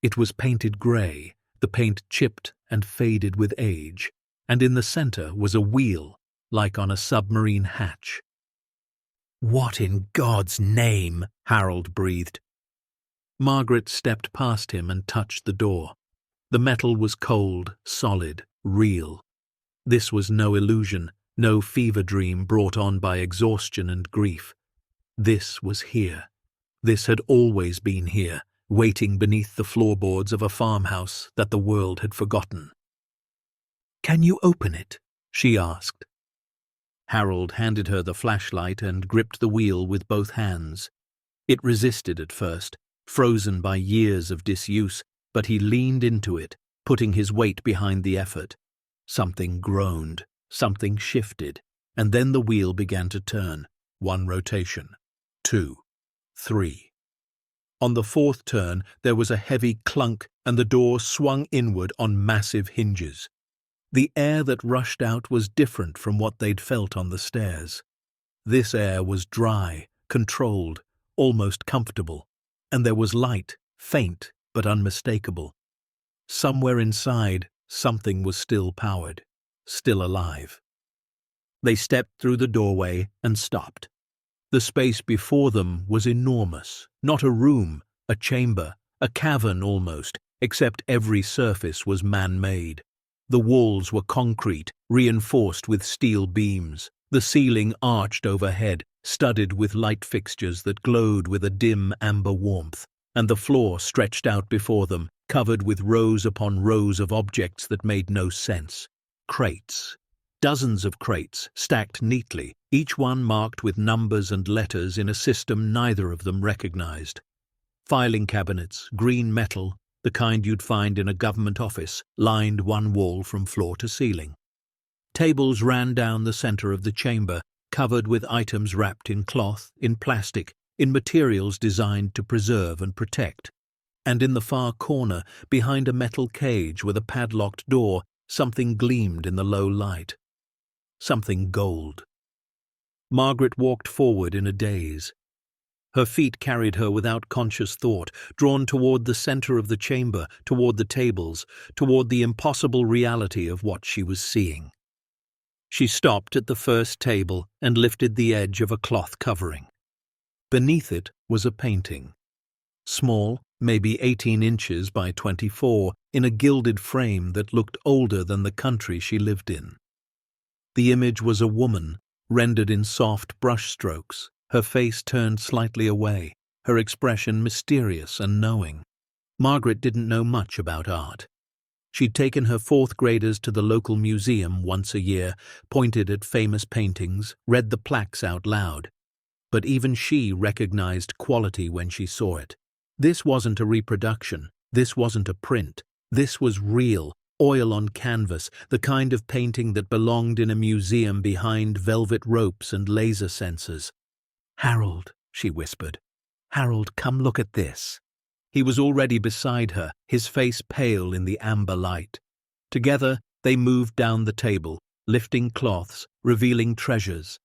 It was painted grey, the paint chipped and faded with age, and in the center was a wheel, like on a submarine hatch. "What in God's name?" Harold breathed. Margaret stepped past him and touched the door. The metal was cold, solid, real. This was no illusion, no fever dream brought on by exhaustion and grief. This was here. This had always been here, waiting beneath the floorboards of a farmhouse that the world had forgotten. "Can you open it?" she asked. Harold handed her the flashlight and gripped the wheel with both hands. It resisted at first, frozen by years of disuse, but he leaned into it, putting his weight behind the effort. Something groaned, something shifted, and then the wheel began to turn. 1 rotation, 2, 3. On the 4th turn, there was a heavy clunk and the door swung inward on massive hinges. The air that rushed out was different from what they'd felt on the stairs. This air was dry, controlled, almost comfortable, and there was light, faint but unmistakable. Somewhere inside, something was still powered, still alive. They stepped through the doorway and stopped. The space before them was enormous, not a room, a chamber, a cavern almost, except every surface was man-made. The walls were concrete, reinforced with steel beams. The ceiling arched overhead, studded with light fixtures that glowed with a dim amber warmth, and the floor stretched out before them, covered with rows upon rows of objects that made no sense. Crates. Dozens of crates, stacked neatly, each one marked with numbers and letters in a system neither of them recognized. Filing cabinets, green metal, the kind you'd find in a government office, lined one wall from floor to ceiling. Tables ran down the center of the chamber, covered with items wrapped in cloth, in plastic, in materials designed to preserve and protect. And in the far corner, behind a metal cage with a padlocked door, something gleamed in the low light. Something gold. Margaret walked forward in a daze. Her feet carried her without conscious thought, drawn toward the center of the chamber, toward the tables, toward the impossible reality of what she was seeing. She stopped at the first table and lifted the edge of a cloth covering. Beneath it was a painting. Small, maybe 18 inches by 24, in a gilded frame that looked older than the country she lived in. The image was a woman, rendered in soft brushstrokes, her face turned slightly away, her expression mysterious and knowing. Margaret didn't know much about art. She'd taken her 4th graders to the local museum once a year, pointed at famous paintings, read the plaques out loud. But even she recognized quality when she saw it. This wasn't a reproduction, this wasn't a print, this was real, oil on canvas, the kind of painting that belonged in a museum behind velvet ropes and laser sensors. "Harold," she whispered. "Harold, come look at this." He was already beside her, his face pale in the amber light. Together, they moved down the table, lifting cloths, revealing treasures.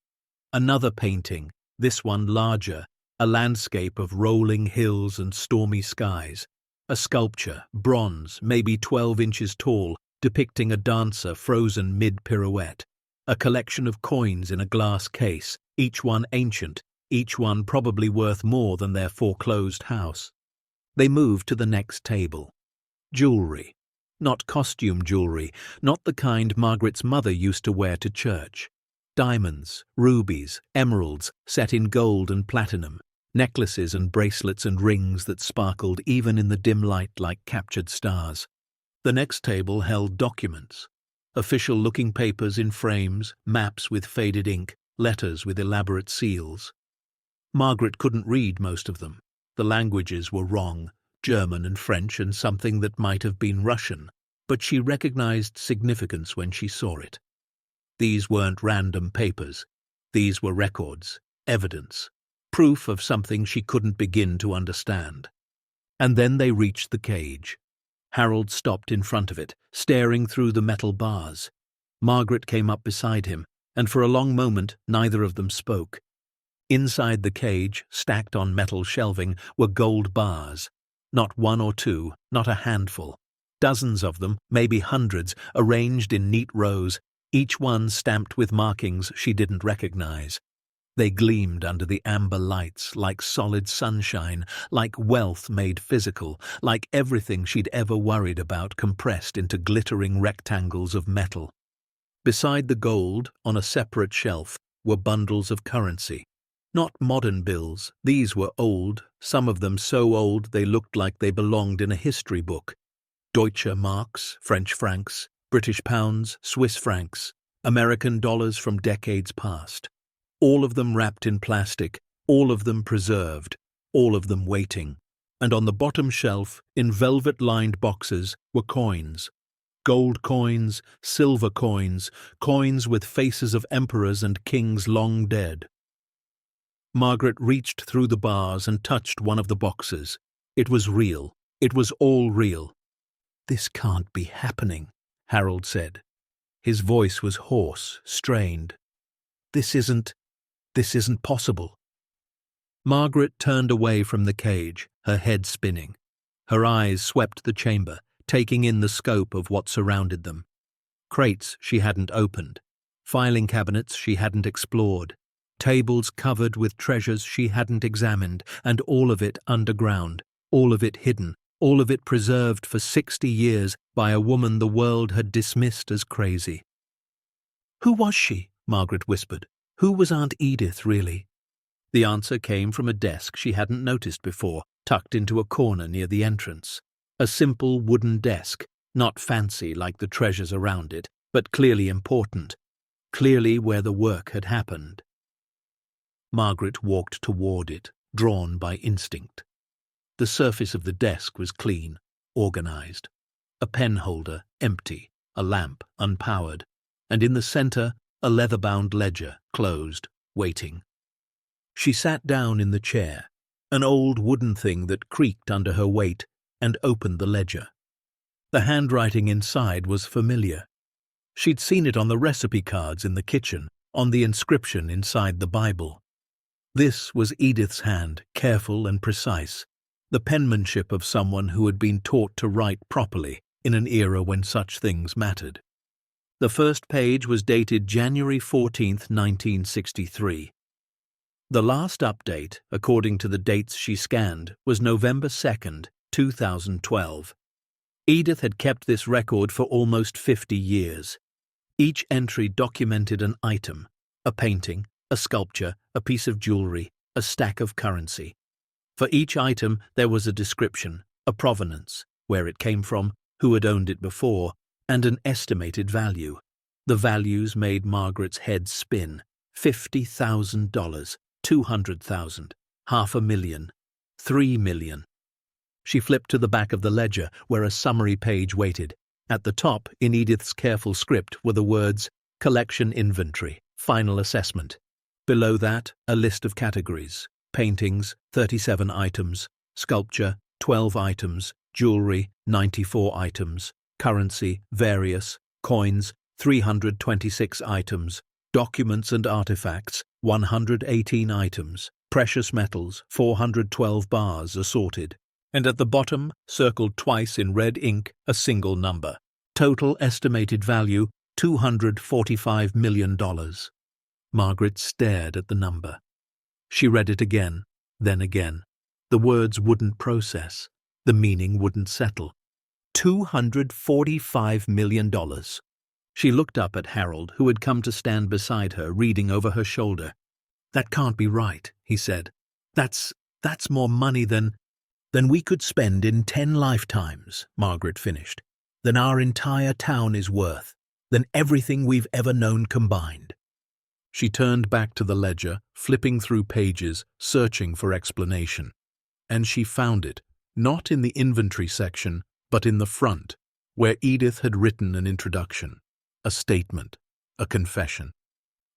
Another painting, this one larger, a landscape of rolling hills and stormy skies. A sculpture, bronze, maybe 12 inches tall, depicting a dancer frozen mid-pirouette. A collection of coins in a glass case, each one ancient, each one probably worth more than their foreclosed house. They moved to the next table. Jewelry. Not costume jewelry, not the kind Margaret's mother used to wear to church. Diamonds, rubies, emeralds, set in gold and platinum. Necklaces and bracelets and rings that sparkled even in the dim light like captured stars. The next table held documents. Official-looking papers in frames, maps with faded ink, letters with elaborate seals. Margaret couldn't read most of them. The languages were wrong, German and French and something that might have been Russian, but she recognized significance when she saw it. These weren't random papers. These were records, evidence, proof of something she couldn't begin to understand. And then they reached the cage. Harold stopped in front of it, staring through the metal bars. Margaret came up beside him, and for a long moment neither of them spoke. Inside the cage, stacked on metal shelving, were gold bars. Not one or two, not a handful. Dozens of them, maybe hundreds, arranged in neat rows, each one stamped with markings she didn't recognize. They gleamed under the amber lights like solid sunshine, like wealth made physical, like everything she'd ever worried about compressed into glittering rectangles of metal. Beside the gold, on a separate shelf, were bundles of currency. Not modern bills, these were old, some of them so old they looked like they belonged in a history book. Deutsche Marks, French francs, British pounds, Swiss francs, American dollars from decades past. All of them wrapped in plastic, all of them preserved, all of them waiting. And on the bottom shelf, in velvet-lined boxes, were coins. Gold coins, silver coins, coins with faces of emperors and kings long dead. Margaret reached through the bars and touched one of the boxes. It was real. It was all real. "This can't be happening," Harold said. His voice was hoarse, strained. This isn't possible." Margaret turned away from the cage, her head spinning. Her eyes swept the chamber, taking in the scope of what surrounded them. Crates she hadn't opened, filing cabinets she hadn't explored, tables covered with treasures she hadn't examined, and all of it underground, all of it hidden, all of it preserved for 60 years by a woman the world had dismissed as crazy. "Who was she?" Margaret whispered. "Who was Aunt Edith, really?" The answer came from a desk she hadn't noticed before, tucked into a corner near the entrance. A simple wooden desk, not fancy like the treasures around it, but clearly important, clearly where the work had happened. Margaret walked toward it, drawn by instinct. The surface of the desk was clean, organized. A pen holder, empty, a lamp, unpowered, and in the center, a leather-bound ledger, closed, waiting. She sat down in the chair, an old wooden thing that creaked under her weight, and opened the ledger. The handwriting inside was familiar. She'd seen it on the recipe cards in the kitchen, on the inscription inside the Bible. This was Edith's hand, careful and precise, the penmanship of someone who had been taught to write properly in an era when such things mattered. The first page was dated January 14, 1963. The last update, according to the dates she scanned, was November 2, 2012. Edith had kept this record for almost 50 years. Each entry documented an item, a painting, a sculpture, a piece of jewelry, a stack of currency. For each item there was a description, a provenance, where it came from, who had owned it before, and an estimated value. The values made Margaret's head spin. $50,000, $200,000, $500,000, $3 million. She flipped to the back of the ledger, where a summary page waited. At the top, in Edith's careful script, were the words, "Collection Inventory, Final Assessment." Below that, a list of categories. Paintings, 37 items. Sculpture, 12 items. Jewelry, 94 items. Currency, various. Coins, 326 items. Documents and artifacts, 118 items. Precious metals, 412 bars assorted. And at the bottom, circled twice in red ink, a single number. Total estimated value, $245 million. Margaret stared at the number. She read it again, then again. The words wouldn't process. The meaning wouldn't settle. $245 million. She looked up at Harold, who had come to stand beside her, reading over her shoulder. "That can't be right," he said. That's more money than we could spend in 10 lifetimes," Margaret finished. "Than our entire town is worth. Than everything we've ever known combined." She turned back to the ledger, flipping through pages, searching for explanation. And she found it, not in the inventory section, but in the front, where Edith had written an introduction, a statement, a confession.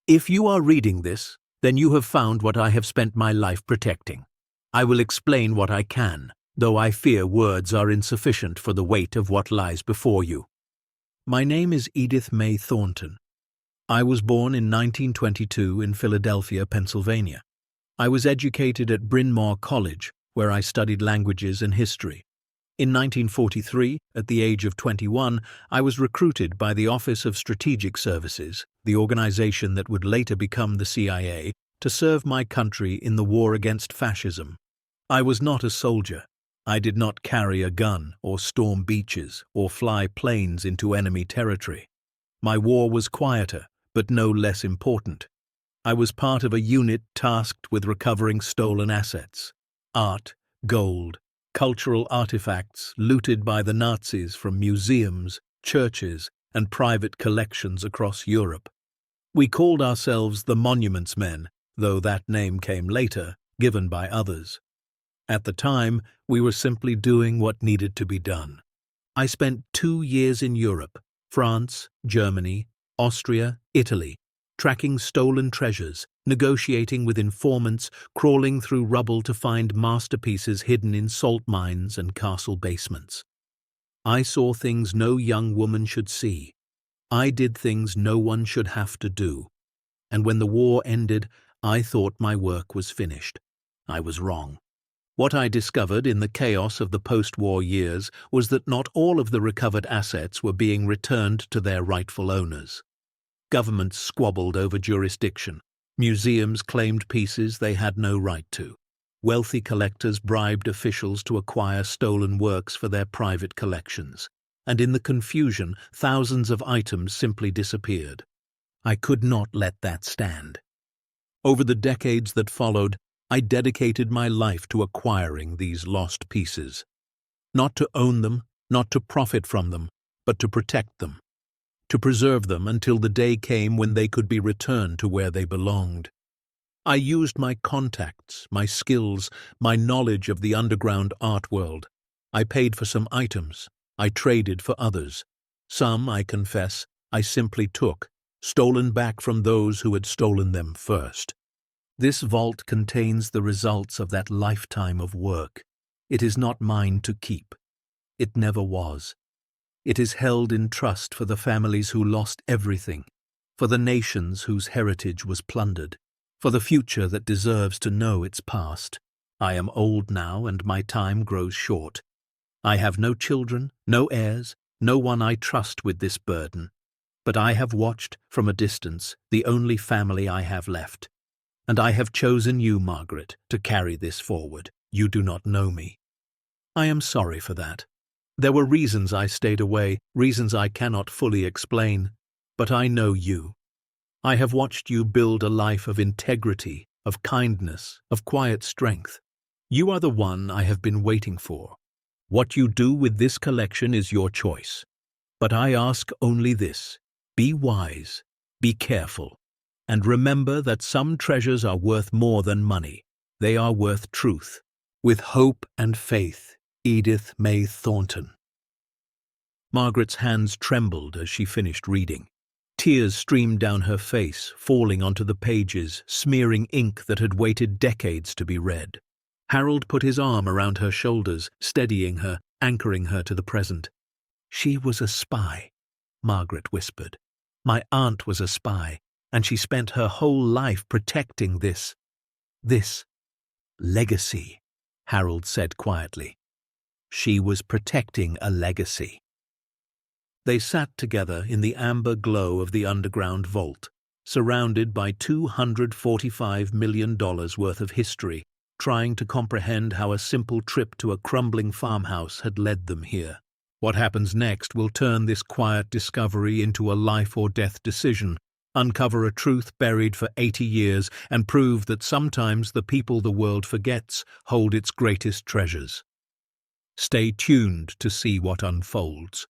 "If you are reading this, then you have found what I have spent my life protecting. I will explain what I can, though I fear words are insufficient for the weight of what lies before you. My name is Edith May Thornton. I was born in 1922 in Philadelphia, Pennsylvania. I was educated at Bryn Mawr College, where I studied languages and history. In 1943, at the age of 21, I was recruited by the Office of Strategic Services, the organization that would later become the CIA, to serve my country in the war against fascism. I was not a soldier. I did not carry a gun or storm beaches or fly planes into enemy territory. My war was quieter, but no less important. I was part of a unit tasked with recovering stolen assets, art, gold, cultural artifacts looted by the Nazis from museums, churches, and private collections across Europe. We called ourselves the Monuments Men, though that name came later, given by others. At the time, we were simply doing what needed to be done. I spent 2 years in Europe, France, Germany, Austria, Italy, tracking stolen treasures, negotiating with informants, crawling through rubble to find masterpieces hidden in salt mines and castle basements. I saw things no young woman should see. I did things no one should have to do. And when the war ended, I thought my work was finished. I was wrong. What I discovered in the chaos of the post-war years was that not all of the recovered assets were being returned to their rightful owners. Governments squabbled over jurisdiction. Museums claimed pieces they had no right to. Wealthy collectors bribed officials to acquire stolen works for their private collections. And in the confusion, thousands of items simply disappeared. I could not let that stand. Over the decades that followed, I dedicated my life to acquiring these lost pieces. Not to own them, not to profit from them, but to protect them. To preserve them until the day came when they could be returned to where they belonged. I used my contacts, my skills, my knowledge of the underground art world. I paid for some items. I traded for others. Some, I confess, I simply took, stolen back from those who had stolen them first. This vault contains the results of that lifetime of work. It is not mine to keep. It never was. It is held in trust for the families who lost everything, for the nations whose heritage was plundered, for the future that deserves to know its past. I am old now, and my time grows short. I have no children, no heirs, no one I trust with this burden. But I have watched, from a distance, the only family I have left. And I have chosen you, Margaret, to carry this forward. You do not know me. I am sorry for that. There were reasons I stayed away, reasons I cannot fully explain, but I know you. I have watched you build a life of integrity, of kindness, of quiet strength. You are the one I have been waiting for. What you do with this collection is your choice. But I ask only this: be wise, be careful, and remember that some treasures are worth more than money. They are worth truth. With hope and faith, Edith May Thornton. Margaret's hands trembled as she finished reading. Tears streamed down her face, falling onto the pages, smearing ink that had waited decades to be read. Harold put his arm around her shoulders, steadying her, anchoring her to the present. She was a spy, Margaret whispered. My aunt was a spy, and she spent her whole life protecting this legacy, Harold said quietly. She was protecting a legacy. They sat together in the amber glow of the underground vault, surrounded by $245 million worth of history, trying to comprehend how a simple trip to a crumbling farmhouse had led them here. What happens next will turn this quiet discovery into a life-or-death decision, uncover a truth buried for 80 years, and prove that sometimes the people the world forgets hold its greatest treasures. Stay tuned to see what unfolds.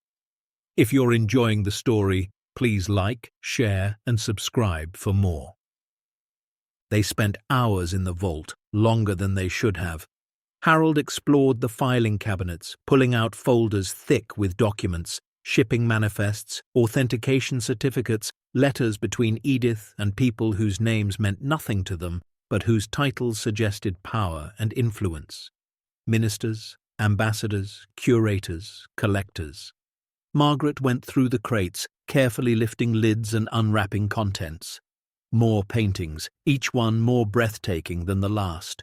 If you're enjoying the story, please like, share, and subscribe for more. They spent hours in the vault, longer than they should have. Harold explored the filing cabinets, pulling out folders thick with documents, shipping manifests, authentication certificates, letters between Edith and people whose names meant nothing to them, but whose titles suggested power and influence. Ministers, ambassadors, curators, collectors. Margaret went through the crates, carefully lifting lids and unwrapping contents. More paintings, each one more breathtaking than the last.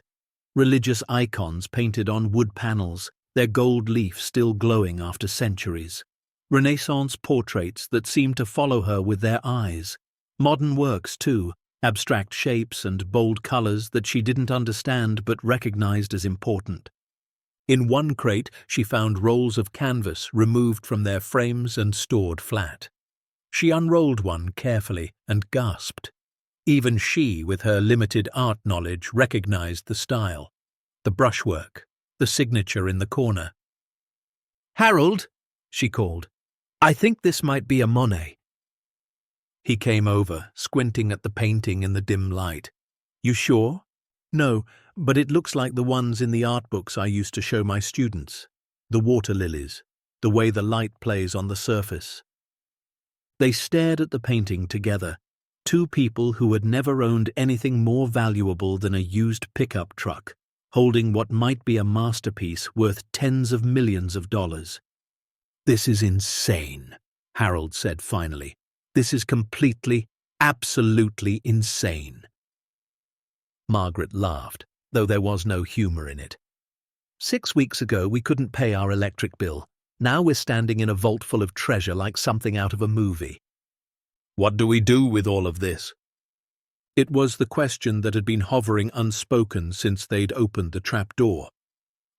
Religious icons painted on wood panels, their gold leaf still glowing after centuries. Renaissance portraits that seemed to follow her with their eyes. Modern works, too, abstract shapes and bold colors that she didn't understand but recognized as important. In one crate, she found rolls of canvas removed from their frames and stored flat. She unrolled one carefully and gasped. Even she, with her limited art knowledge, recognized the style, the brushwork, the signature in the corner. "Harold," she called, "I think this might be a Monet." He came over, squinting at the painting in the dim light. "You sure?" "No, but it looks like the ones in the art books I used to show my students. The water lilies, the way the light plays on the surface." They stared at the painting together, two people who had never owned anything more valuable than a used pickup truck, holding what might be a masterpiece worth tens of millions of dollars. "This is insane," Harold said finally. "This is completely, absolutely insane." Margaret laughed, though there was no humor in it. 6 weeks ago we couldn't pay our electric bill. Now we're standing in a vault full of treasure like something out of a movie. What do we do with all of this? It was the question that had been hovering unspoken since they'd opened the trapdoor.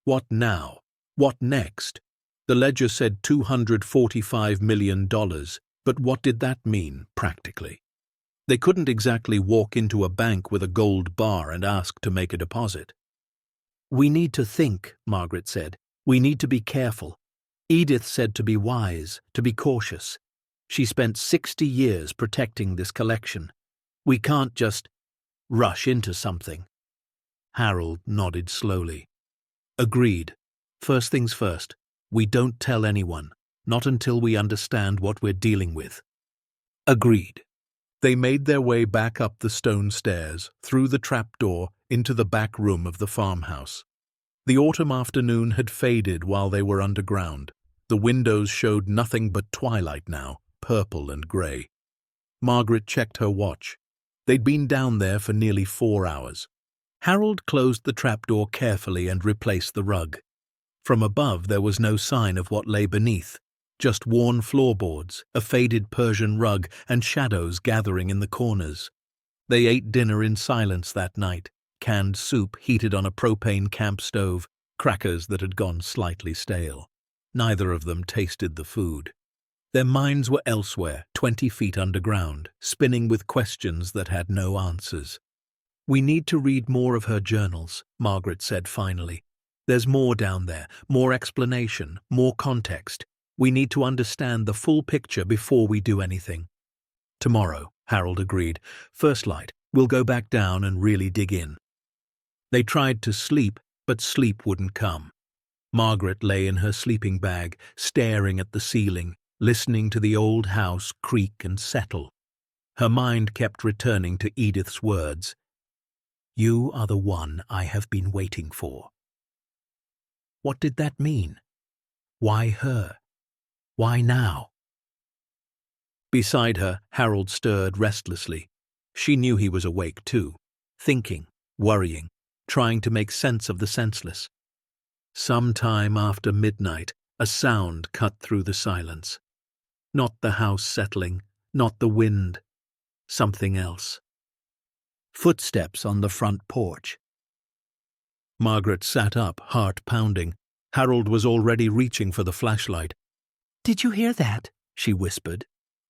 What now? What next? The ledger said $245 million, but what did that mean, practically? They couldn't exactly walk into a bank with a gold bar and ask to make a deposit. "We need to think," Margaret said. "We need to be careful. Edith said to be wise, to be cautious. She spent 60 years protecting this collection. We can't just rush into something." Harold nodded slowly. "Agreed. First things first. We don't tell anyone, not until we understand what we're dealing with." "Agreed." They made their way back up the stone stairs, through the trapdoor, into the back room of the farmhouse. The autumn afternoon had faded while they were underground. The windows showed nothing but twilight now, purple and grey. Margaret checked her watch. They'd been down there for nearly 4 hours. Harold closed the trapdoor carefully and replaced the rug. From above there was no sign of what lay beneath, just worn floorboards, a faded Persian rug, and shadows gathering in the corners. They ate dinner in silence that night, canned soup heated on a propane camp stove, crackers that had gone slightly stale. Neither of them tasted the food. Their minds were elsewhere, 20 feet underground, spinning with questions that had no answers. "We need to read more of her journals," Margaret said finally. "There's more down there, more explanation, more context. We need to understand the full picture before we do anything." "Tomorrow," Harold agreed. "First light, we'll go back down and really dig in." They tried to sleep, but sleep wouldn't come. Margaret lay in her sleeping bag, staring at the ceiling, listening to the old house creak and settle. Her mind kept returning to Edith's words. "You are the one I have been waiting for." What did that mean? Why her? Why now? Beside her, Harold stirred restlessly. She knew he was awake too, thinking, worrying, trying to make sense of the senseless. Some time after midnight, a sound cut through the silence. Not the house settling, not the wind. Something else. Footsteps on the front porch. Margaret sat up, heart pounding. Harold was already reaching for the flashlight. "Did you hear that?" she whispered.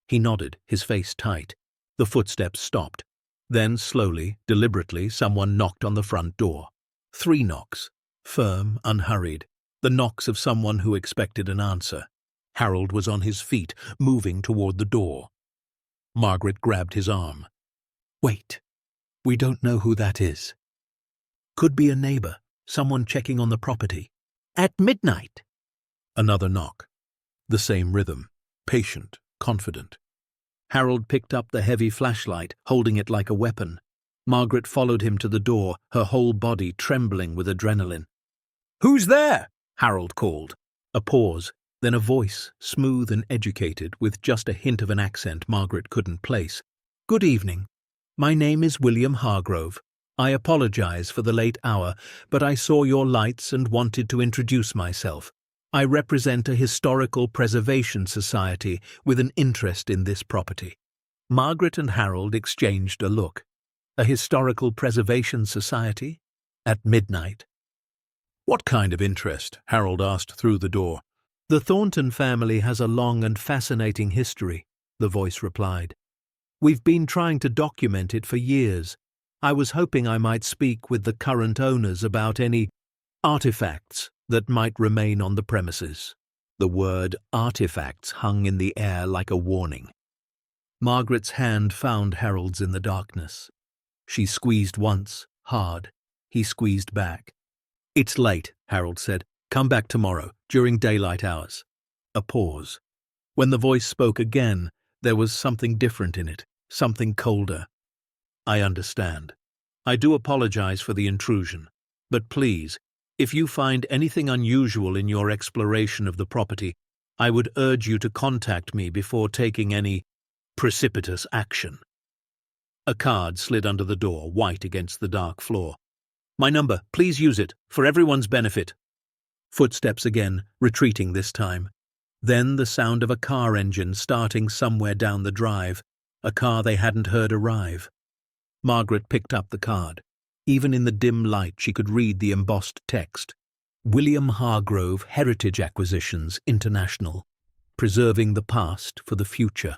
He nodded, his face tight. The footsteps stopped. Then, slowly, deliberately, someone knocked on the front door. 3 knocks. Firm, unhurried. The knocks of someone who expected an answer. Harold was on his feet, moving toward the door. Margaret grabbed his arm. "Wait. We don't know who that is. Could be a neighbor, someone checking on the property. At midnight." Another knock. The same rhythm. Patient, confident. Harold picked up the heavy flashlight, holding it like a weapon. Margaret followed him to the door, her whole body trembling with adrenaline. "Who's there?" Harold called. A pause, then a voice, smooth and educated, with just a hint of an accent Margaret couldn't place. "Good evening. My name is William Hargrove. I apologize for the late hour, but I saw your lights and wanted to introduce myself. I represent a historical preservation society with an interest in this property." Margaret and Harold exchanged a look. A historical preservation society? At midnight? What kind of interest? Harold asked through the door. The Thornton family has a long and fascinating history, the voice replied. We've been trying to document it for years. I was hoping I might speak with the current owners about any artifacts that might remain on the premises. The word artifacts hung in the air like a warning. Margaret's hand found Harold's in the darkness. She squeezed once, hard. He squeezed back. It's late, Harold said. Come back tomorrow, during daylight hours. A pause. When the voice spoke again, there was something different in it, something colder. I understand. I do apologize for the intrusion. But please, if you find anything unusual in your exploration of the property, I would urge you to contact me before taking any precipitous action. A card slid under the door, white against the dark floor. My number, please use it, for everyone's benefit. Footsteps again, retreating this time. Then the sound of a car engine starting somewhere down the drive, a car they hadn't heard arrive. Margaret picked up the card. Even in the dim light she could read the embossed text. William Hargrove Heritage Acquisitions International, preserving the past for the future.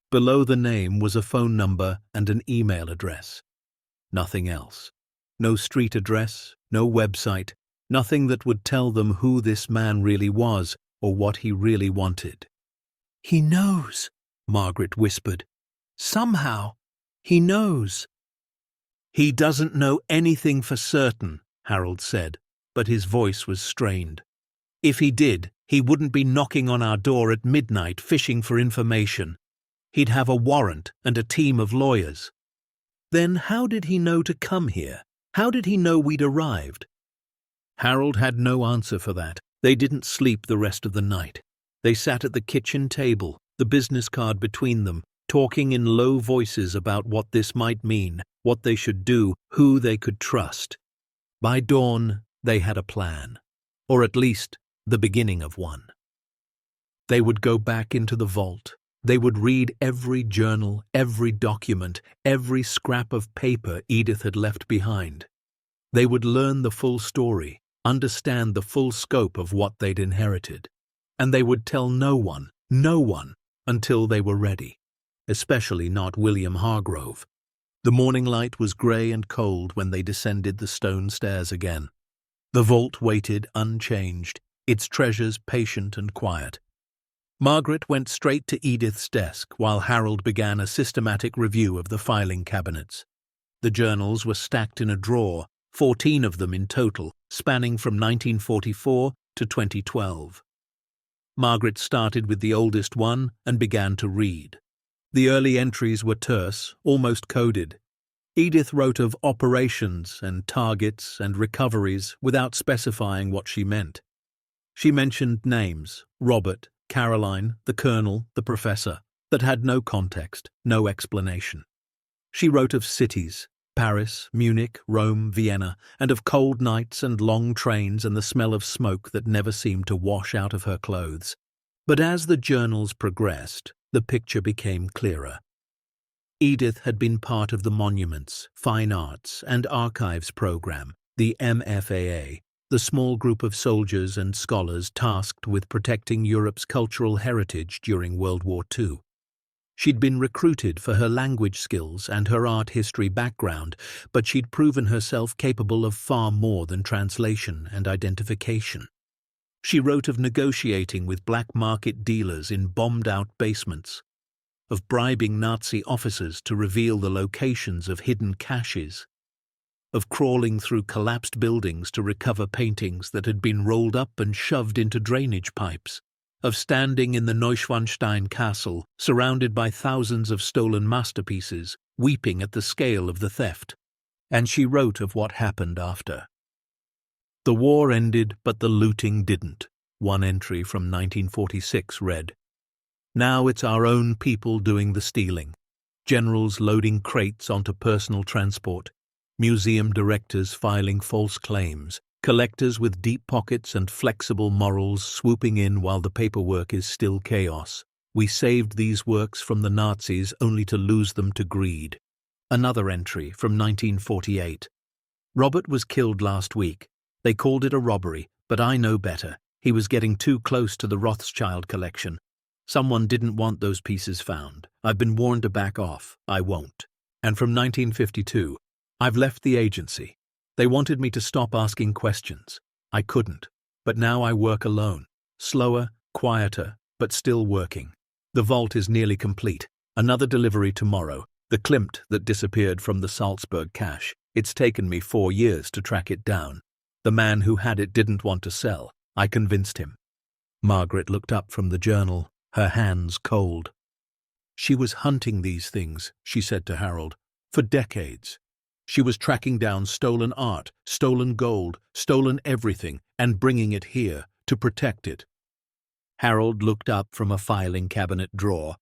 Below the name was a phone number and an email address. Nothing else. No street address, no website, nothing that would tell them who this man really was or what he really wanted. He knows, Margaret whispered. Somehow, he knows. He doesn't know anything for certain, Harold said, but his voice was strained. If he did, he wouldn't be knocking on our door at midnight fishing for information. He'd have a warrant and a team of lawyers. Then how did he know to come here? How did he know we'd arrived? Harold had no answer for that. They didn't sleep the rest of the night. They sat at the kitchen table, the business card between them, talking in low voices about what this might mean, what they should do, who they could trust. By dawn, they had a plan, or at least the beginning of one. They would go back into the vault. They would read every journal, every document, every scrap of paper Edith had left behind. They would learn the full story, understand the full scope of what they'd inherited. And they would tell no one, until they were ready. Especially not William Hargrove. The morning light was grey and cold when they descended the stone stairs again. The vault waited unchanged, its treasures patient and quiet. Margaret went straight to Edith's desk while Harold began a systematic review of the filing cabinets. The journals were stacked in a drawer, 14 of them in total, spanning from 1944 to 2012. Margaret started with the oldest one and began to read. The early entries were terse, almost coded. Edith wrote of operations and targets and recoveries without specifying what she meant. She mentioned names, Robert, Caroline, the colonel, the professor, that had no context, no explanation. She wrote of cities, Paris, Munich, Rome, Vienna, and of cold nights and long trains and the smell of smoke that never seemed to wash out of her clothes. But as the journals progressed, the picture became clearer. Edith had been part of the Monuments, Fine Arts, and Archives program, the MFAA, the small group of soldiers and scholars tasked with protecting Europe's cultural heritage during World War II. She'd been recruited for her language skills and her art history background, but she'd proven herself capable of far more than translation and identification. She wrote of negotiating with black market dealers in bombed-out basements, of bribing Nazi officers to reveal the locations of hidden caches, of crawling through collapsed buildings to recover paintings that had been rolled up and shoved into drainage pipes, of standing in the Neuschwanstein castle, surrounded by thousands of stolen masterpieces, weeping at the scale of the theft. And she wrote of what happened after. The war ended, but the looting didn't. One entry from 1946 read, "Now it's our own people doing the stealing. Generals loading crates onto personal transport, museum directors filing false claims, collectors with deep pockets and flexible morals swooping in while the paperwork is still chaos. We saved these works from the Nazis only to lose them to greed. Another entry from 1948. Robert was killed last week. They called it a robbery, but I know better. He was getting too close to the Rothschild collection. Someone didn't want those pieces found. I've been warned to back off. I won't. And from 1952, I've left the agency. They wanted me to stop asking questions. I couldn't. But now I work alone. Slower, quieter, but still working. The vault is nearly complete. Another delivery tomorrow. The Klimt that disappeared from the Salzburg cache. It's taken me 4 years to track it down. The man who had it didn't want to sell. I convinced him. Margaret looked up from the journal, her hands cold. She was hunting these things, she said to Harold, for decades. She was tracking down stolen art, stolen gold, stolen everything, and bringing it here to protect it. Harold looked up from a filing cabinet drawer.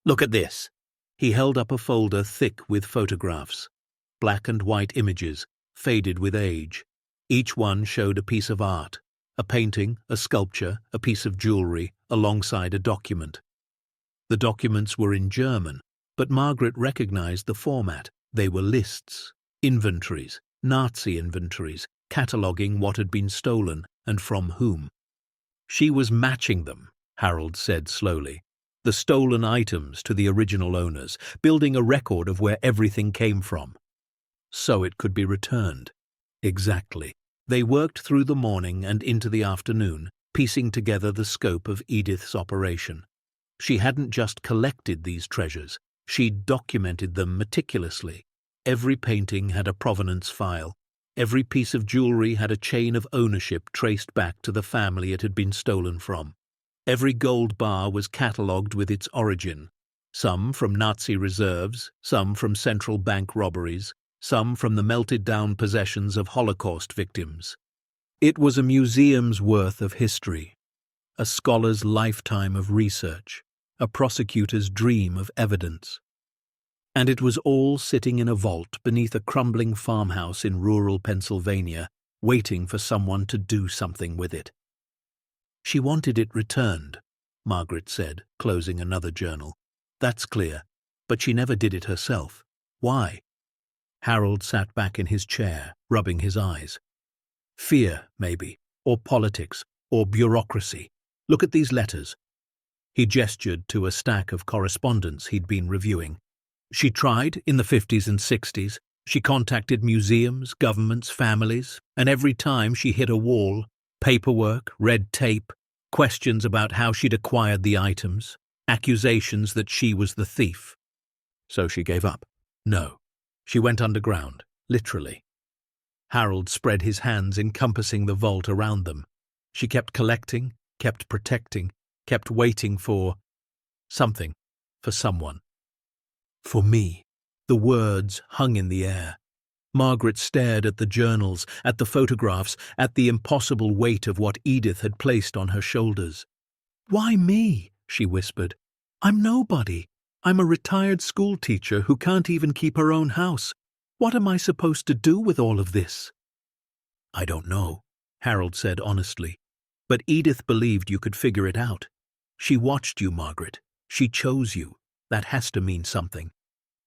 Look at this. He held up a folder thick with photographs. Black and white images, faded with age. Each one showed a piece of art, a painting, a sculpture, a piece of jewelry, alongside a document. The documents were in German, but Margaret recognized the format. They were lists, inventories, Nazi inventories, cataloguing what had been stolen and from whom. She was matching them, Harold said slowly. The stolen items to the original owners, building a record of where everything came from. So it could be returned. Exactly. They worked through the morning and into the afternoon, piecing together the scope of Edith's operation. She hadn't just collected these treasures, she'd documented them meticulously. Every painting had a provenance file. Every piece of jewelry had a chain of ownership traced back to the family it had been stolen from. Every gold bar was catalogued with its origin, some from Nazi reserves, some from central bank robberies, some from the melted-down possessions of Holocaust victims. It was a museum's worth of history, a scholar's lifetime of research, a prosecutor's dream of evidence. And it was all sitting in a vault beneath a crumbling farmhouse in rural Pennsylvania, waiting for someone to do something with it. She wanted it returned, Margaret said, closing another journal. That's clear, but she never did it herself. Why? Harold sat back in his chair, rubbing his eyes. Fear, maybe, or politics, or bureaucracy. Look at these letters. He gestured to a stack of correspondence he'd been reviewing. She tried in the 50s and 60s. She contacted museums, governments, families, and every time she hit a wall, paperwork, red tape, questions about how she'd acquired the items, accusations that she was the thief. So she gave up. No. She went underground, literally. Harold spread his hands encompassing the vault around them. She kept collecting, kept protecting, kept waiting for something, for someone. For me. The words hung in the air. Margaret stared at the journals, at the photographs, at the impossible weight of what Edith had placed on her shoulders. Why me? She whispered. I'm nobody. I'm a retired schoolteacher who can't even keep her own house. What am I supposed to do with all of this? I don't know, Harold said honestly. But Edith believed you could figure it out. She watched you, Margaret. She chose you. That has to mean something.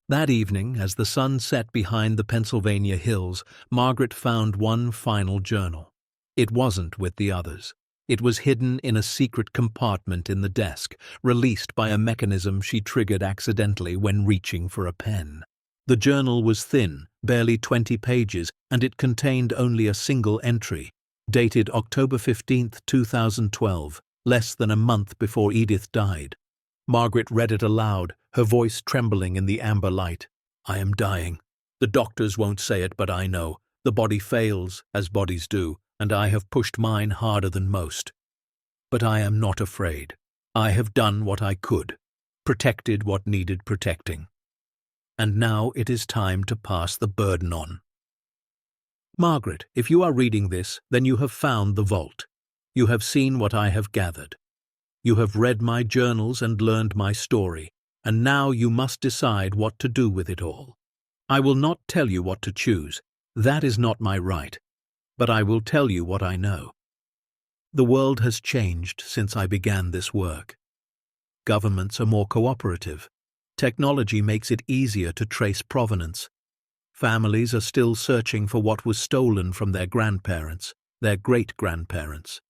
That evening, as the sun set behind the Pennsylvania hills, Margaret found one final journal. It wasn't with the others. It was hidden in a secret compartment in the desk, released by a mechanism she triggered accidentally when reaching for a pen. The journal was thin, barely 20 pages, and it contained only a single entry, dated October 15, 2012, less than a month before Edith died. Margaret read it aloud, her voice trembling in the amber light. I am dying. The doctors won't say it, but I know. The body fails, as bodies do, and I have pushed mine harder than most. But I am not afraid. I have done what I could, protected what needed protecting. And now it is time to pass the burden on. Margaret, if you are reading this, then you have found the vault. You have seen what I have gathered. You have read my journals and learned my story, and now you must decide what to do with it all. I will not tell you what to choose. That is not my right. But I will tell you what I know. The world has changed since I began this work. Governments are more cooperative. Technology makes it easier to trace provenance. Families are still searching for what was stolen from their grandparents, their great-grandparents.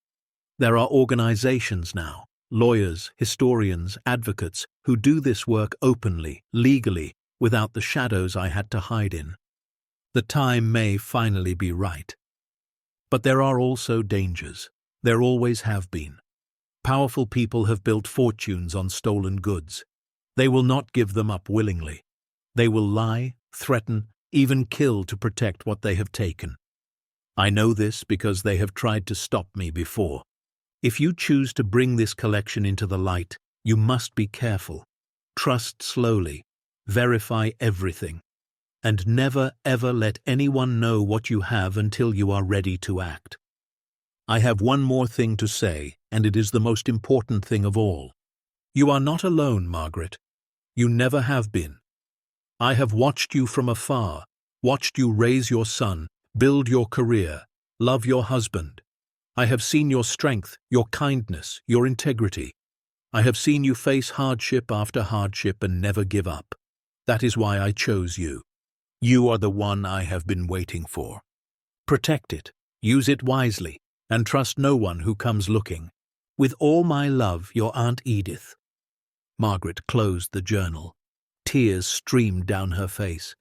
There are organizations now, lawyers, historians, advocates, who do this work openly, legally, without the shadows I had to hide in. The time may finally be right. But there are also dangers. There always have been. Powerful people have built fortunes on stolen goods. They will not give them up willingly. They will lie, threaten, even kill to protect what they have taken. I know this because they have tried to stop me before. If you choose to bring this collection into the light, you must be careful. Trust slowly. Verify everything. And never ever let anyone know what you have until you are ready to act. I have one more thing to say, and it is the most important thing of all. You are not alone, Margaret. You never have been. I have watched you from afar, watched you raise your son, build your career, love your husband. I have seen your strength, your kindness, your integrity. I have seen you face hardship after hardship and never give up. That is why I chose you. You are the one I have been waiting for. Protect it, use it wisely, and trust no one who comes looking. With all my love, your Aunt Edith. Margaret closed the journal. Tears streamed down her face.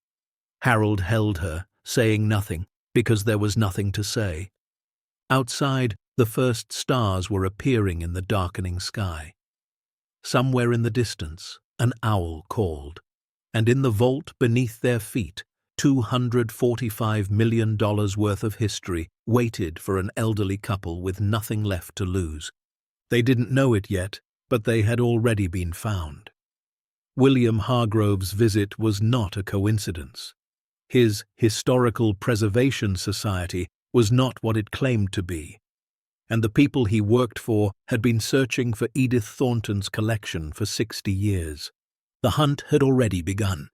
Harold held her, saying nothing, because there was nothing to say. Outside, the first stars were appearing in the darkening sky. Somewhere in the distance, an owl called, and in the vault beneath their feet, $245 million worth of history waited for an elderly couple with nothing left to lose. They didn't know it yet, but they had already been found. William Hargrove's visit was not a coincidence. His Historical Preservation Society was not what it claimed to be, and the people he worked for had been searching for Edith Thornton's collection for 60 years. The hunt had already begun,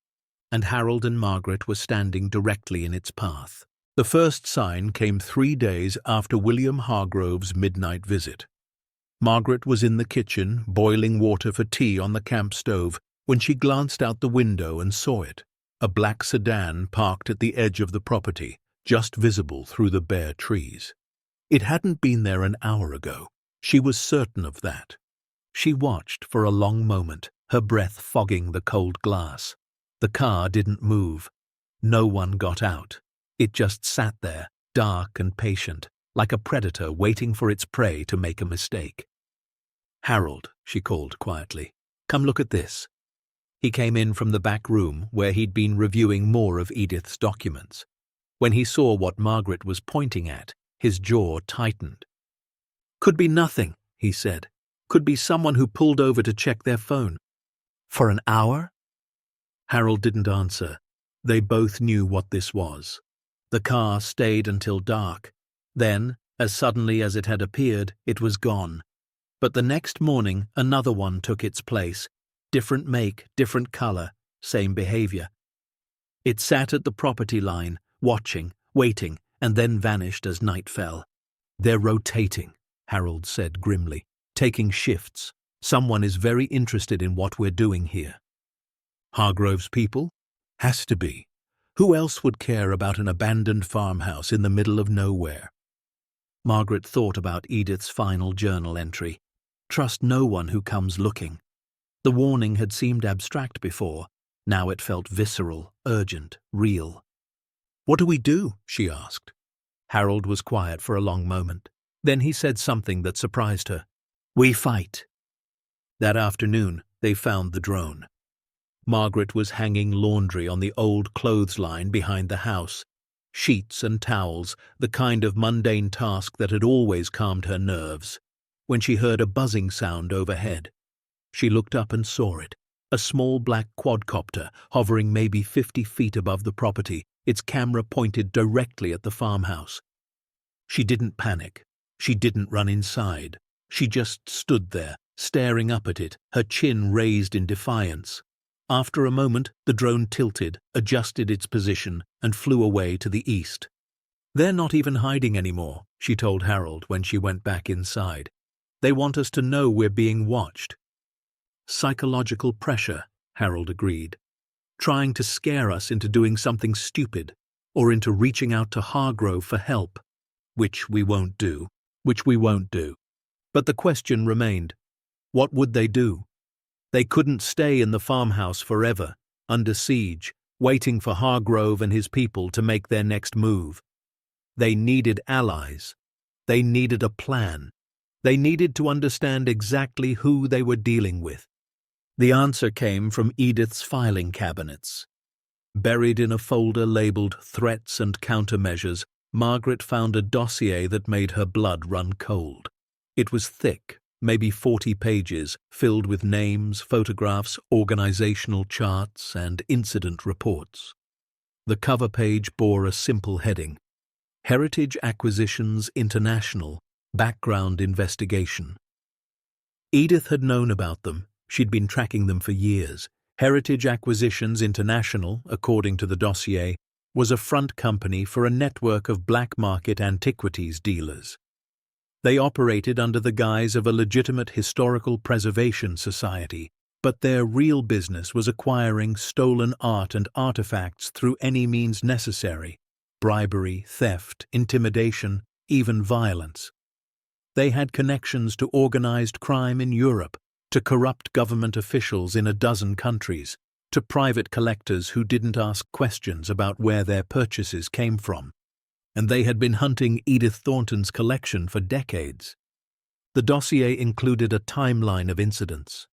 and Harold and Margaret were standing directly in its path. The first sign came 3 days after William Hargrove's midnight visit. Margaret was in the kitchen, boiling water for tea on the camp stove, when she glanced out the window and saw it, a black sedan parked at the edge of the property, just visible through the bare trees. It hadn't been there an hour ago. She was certain of that. She watched for a long moment, her breath fogging the cold glass. The car didn't move. No one got out. It just sat there, dark and patient, like a predator waiting for its prey to make a mistake. "Harold," she called quietly, "come look at this." He came in from the back room where he'd been reviewing more of Edith's documents. When he saw what Margaret was pointing at, his jaw tightened. "Could be nothing," he said. "Could be someone who pulled over to check their phone." "For an hour?" Harold didn't answer. They both knew what this was. The car stayed until dark. Then, as suddenly as it had appeared, it was gone. But the next morning, another one took its place. Different make, different color, same behavior. It sat at the property line, watching, waiting, and then vanished as night fell. "They're rotating," Harold said grimly, "taking shifts. Someone is very interested in what we're doing here." Hargrove's people? Has to be. Who else would care about an abandoned farmhouse in the middle of nowhere? Margaret thought about Edith's final journal entry. Trust no one who comes looking. The warning had seemed abstract before. Now it felt visceral, urgent, real. "What do we do?" she asked. Harold was quiet for a long moment. Then he said something that surprised her. "We fight." That afternoon, they found the drone. Margaret was hanging laundry on the old clothesline behind the house. Sheets and towels, the kind of mundane task that had always calmed her nerves. When she heard a buzzing sound overhead, she looked up and saw it. A small black quadcopter hovering maybe 50 feet above the property, its camera pointed directly at the farmhouse. She didn't panic. She didn't run inside. She just stood there, staring up at it, her chin raised in defiance. After a moment, the drone tilted, adjusted its position, and flew away to the east. "They're not even hiding anymore," she told Harold when she went back inside. "They want us to know we're being watched." "Psychological pressure," Harold agreed. Trying to scare us into doing something stupid, or into reaching out to Hargrove for help, which we won't do. But the question remained, what would they do? They couldn't stay in the farmhouse forever, under siege, waiting for Hargrove and his people to make their next move. They needed allies. They needed a plan. They needed to understand exactly who they were dealing with. The answer came from Edith's filing cabinets. Buried in a folder labeled Threats and Countermeasures, Margaret found a dossier that made her blood run cold. It was thick, maybe 40 pages, filled with names, photographs, organizational charts, and incident reports. The cover page bore a simple heading: Heritage Acquisitions International, Background Investigation. Edith had known about them. She'd been tracking them for years. Heritage Acquisitions International, according to the dossier, was a front company for a network of black market antiquities dealers. They operated under the guise of a legitimate historical preservation society, but their real business was acquiring stolen art and artifacts through any means necessary: bribery, theft, intimidation, even violence. They had connections to organized crime in Europe, to corrupt government officials in a dozen countries, to private collectors who didn't ask questions about where their purchases came from. And they had been hunting Edith Thornton's collection for decades. The dossier included a timeline of incidents.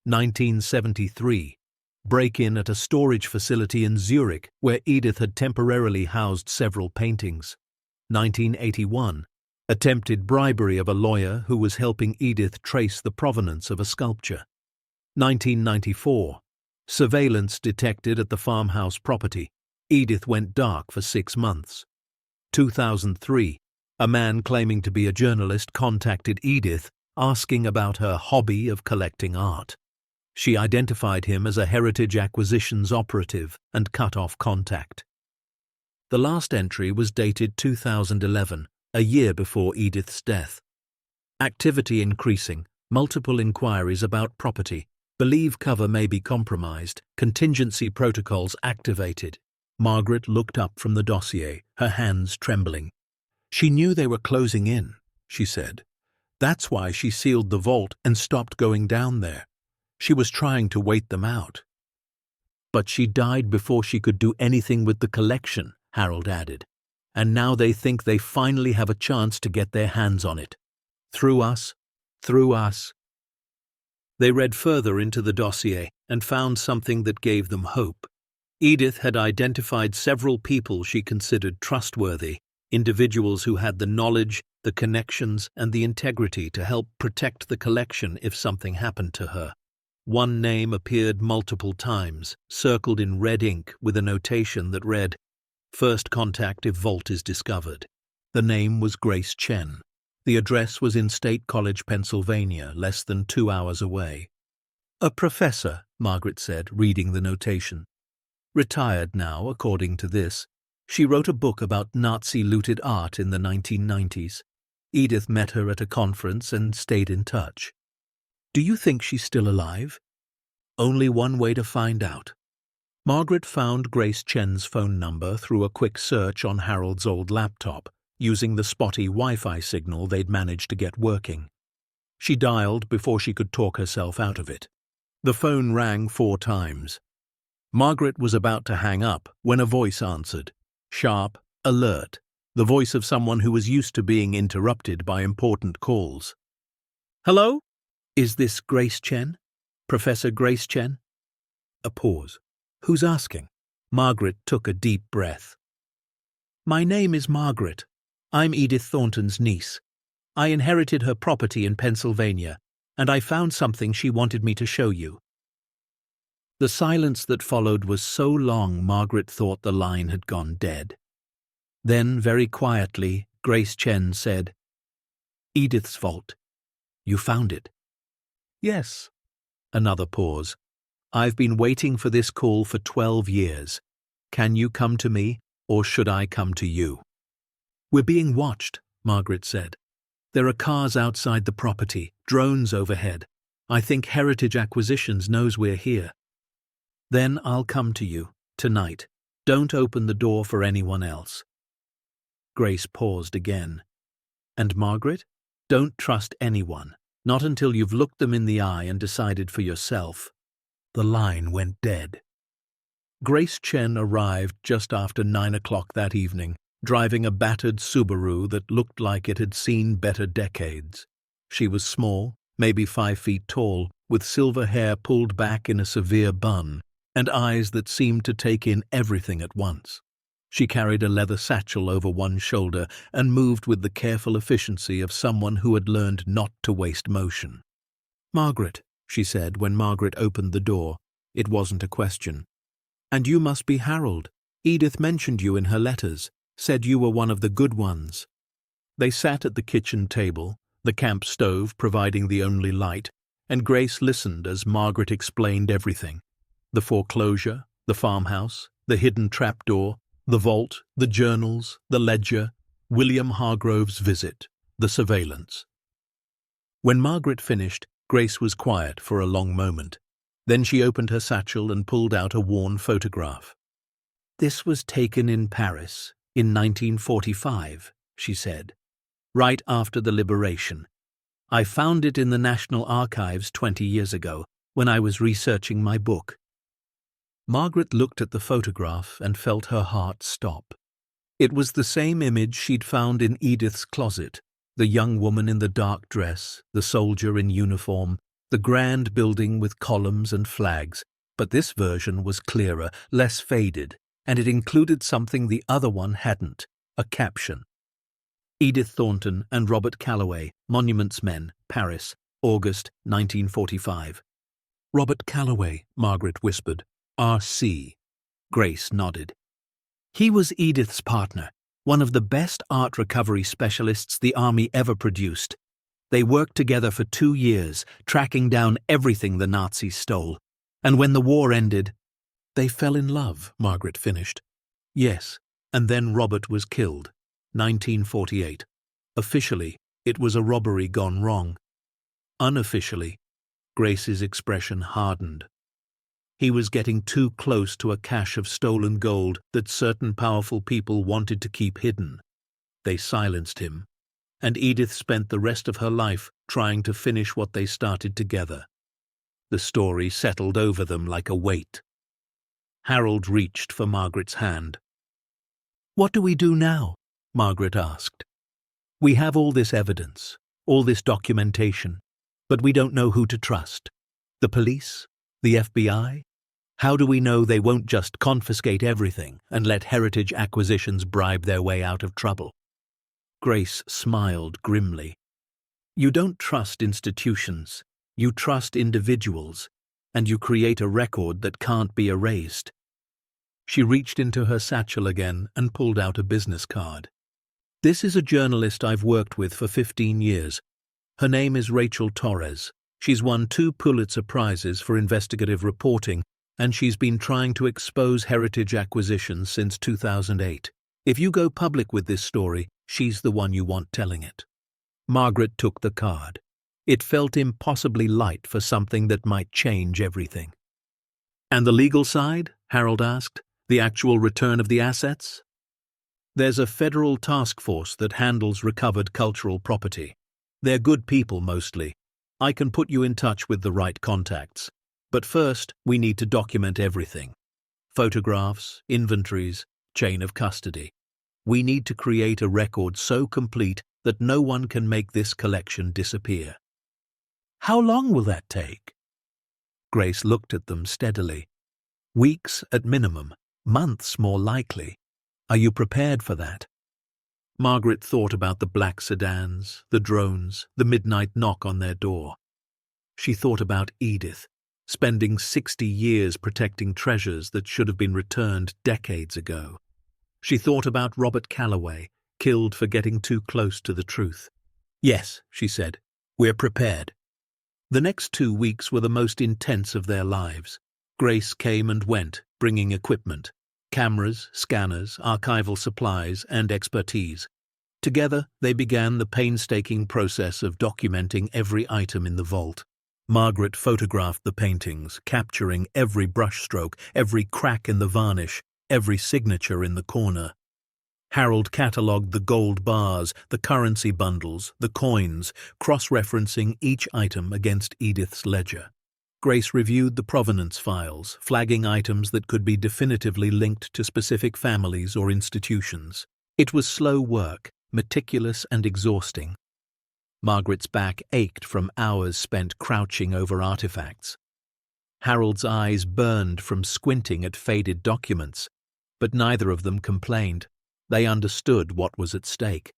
1973, break-in at a storage facility in Zurich where Edith had temporarily housed several paintings. 1981, attempted bribery of a lawyer who was helping Edith trace the provenance of a sculpture. 1994, surveillance detected at the farmhouse property. Edith went dark for 6 months. 2003, a man claiming to be a journalist contacted Edith, asking about her hobby of collecting art. She identified him as a Heritage Acquisitions operative and cut off contact. The last entry was dated 2011, a year before Edith's death. Activity increasing, multiple inquiries about property, believe cover may be compromised, contingency protocols activated. Margaret looked up from the dossier, her hands trembling. She knew they were closing in, she said. That's why she sealed the vault and stopped going down there. She was trying to wait them out. But she died before she could do anything with the collection, Harold added. And now they think they finally have a chance to get their hands on it. Through us. They read further into the dossier and found something that gave them hope. Edith had identified several people she considered trustworthy, individuals who had the knowledge, the connections, and the integrity to help protect the collection if something happened to her. One name appeared multiple times, circled in red ink with a notation that read, "First contact if vault is discovered." The name was Grace Chen. The address was in State College, Pennsylvania, less than 2 hours away. A professor, Margaret said, reading the notation. Retired now, according to this. She wrote a book about Nazi-looted art in the 1990s. Edith met her at a conference and stayed in touch. Do you think she's still alive? Only one way to find out. Margaret found Grace Chen's phone number through a quick search on Harold's old laptop, using the spotty Wi-Fi signal they'd managed to get working. She dialed before she could talk herself out of it. The phone rang 4 times. Margaret was about to hang up when a voice answered. Sharp, alert, the voice of someone who was used to being interrupted by important calls. Hello? Is this Grace Chen? Professor Grace Chen? A pause. Who's asking? Margaret took a deep breath. My name is Margaret. I'm Edith Thornton's niece. I inherited her property in Pennsylvania, and I found something she wanted me to show you. The silence that followed was so long Margaret thought the line had gone dead. Then, very quietly, Grace Chen said, Edith's vault. You found it? Yes. Another pause. I've been waiting for this call for 12 years. Can you come to me, or should I come to you? We're being watched, Margaret said. There are cars outside the property, drones overhead. I think Heritage Acquisitions knows we're here. Then I'll come to you, tonight. Don't open the door for anyone else." Grace paused again. "And Margaret? Don't trust anyone, not until you've looked them in the eye and decided for yourself." The line went dead. Grace Chen arrived just after 9 o'clock that evening, driving a battered Subaru that looked like it had seen better decades. She was small, maybe 5 feet tall, with silver hair pulled back in a severe bun, and eyes that seemed to take in everything at once. She carried a leather satchel over one shoulder and moved with the careful efficiency of someone who had learned not to waste motion. "Margaret," she said when Margaret opened the door. It wasn't a question. "And you must be Harold. Edith mentioned you in her letters, said you were one of the good ones." They sat at the kitchen table, the camp stove providing the only light, and Grace listened as Margaret explained everything. The foreclosure, the farmhouse, the hidden trapdoor, the vault, the journals, the ledger, William Hargrove's visit, the surveillance. When Margaret finished, Grace was quiet for a long moment. Then she opened her satchel and pulled out a worn photograph. "This was taken in Paris, in 1945, she said, "right after the liberation. I found it in the National Archives 20 years ago, when I was researching my book." Margaret looked at the photograph and felt her heart stop. It was the same image she'd found in Edith's closet, the young woman in the dark dress, the soldier in uniform, the grand building with columns and flags, but this version was clearer, less faded, and it included something the other one hadn't, a caption. "Edith Thornton and Robert Calloway, Monuments Men, Paris, August 1945. "Robert Calloway," Margaret whispered. "R.C." Grace nodded. "He was Edith's partner, one of the best art recovery specialists the Army ever produced. They worked together for 2 years, tracking down everything the Nazis stole. And when the war ended—" "They fell in love," Margaret finished. "Yes, and then Robert was killed, 1948. Officially, it was a robbery gone wrong. Unofficially," Grace's expression hardened. "He was getting too close to a cache of stolen gold that certain powerful people wanted to keep hidden. They silenced him, and Edith spent the rest of her life trying to finish what they started together. The story settled over them like a weight." Harold reached for Margaret's hand. "What do we do now?" Margaret asked. "We have all this evidence, all this documentation, but we don't know who to trust. The police? The FBI? How do we know they won't just confiscate everything and let Heritage Acquisitions bribe their way out of trouble?" Grace smiled grimly. "You don't trust institutions. You trust individuals, and you create a record that can't be erased." She reached into her satchel again and pulled out a business card. "This is a journalist I've worked with for 15 years. Her name is Rachel Torres. She's won 2 Pulitzer Prizes for investigative reporting, and she's been trying to expose Heritage Acquisitions since 2008. If you go public with this story, she's the one you want telling it." Margaret took the card. It felt impossibly light for something that might change everything. "And the legal side?" Harold asked. "The actual return of the assets?" "There's a federal task force that handles recovered cultural property. They're good people mostly. I can put you in touch with the right contacts. But first, we need to document everything. Photographs, inventories, chain of custody. We need to create a record so complete that no one can make this collection disappear." "How long will that take?" Grace looked at them steadily. "Weeks at minimum, months more likely. Are you prepared for that?" Margaret thought about the black sedans, the drones, the midnight knock on their door. She thought about Edith, spending 60 years protecting treasures that should have been returned decades ago. She thought about Robert Calloway, killed for getting too close to the truth. "Yes," she said, "we're prepared." The next 2 weeks were the most intense of their lives. Grace came and went, bringing equipment, cameras, scanners, archival supplies, and expertise. Together, they began the painstaking process of documenting every item in the vault. Margaret photographed the paintings, capturing every brushstroke, every crack in the varnish, every signature in the corner. Harold catalogued the gold bars, the currency bundles, the coins, cross-referencing each item against Edith's ledger. Grace reviewed the provenance files, flagging items that could be definitively linked to specific families or institutions. It was slow work, meticulous and exhausting. Margaret's back ached from hours spent crouching over artifacts. Harold's eyes burned from squinting at faded documents, but neither of them complained. They understood what was at stake.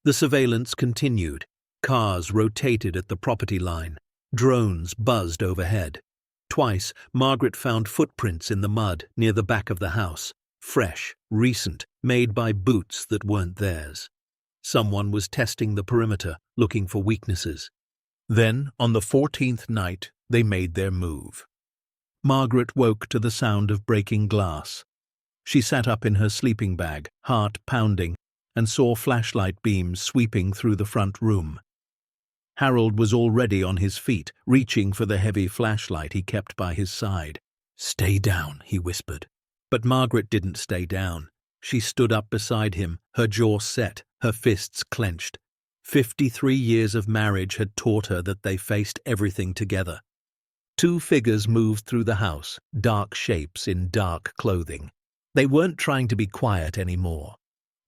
The surveillance continued. Cars rotated at the property line. Drones buzzed overhead. Twice, Margaret found footprints in the mud near the back of the house, fresh, recent, made by boots that weren't theirs. Someone was testing the perimeter, looking for weaknesses. Then, on the 14th night, they made their move. Margaret woke to the sound of breaking glass. She sat up in her sleeping bag, heart pounding, and saw flashlight beams sweeping through the front room. Harold was already on his feet, reaching for the heavy flashlight he kept by his side. "Stay down," he whispered. But Margaret didn't stay down. She stood up beside him, her jaw set, her fists clenched. 53 years of marriage had taught her that they faced everything together. Two figures moved through the house, dark shapes in dark clothing. They weren't trying to be quiet anymore.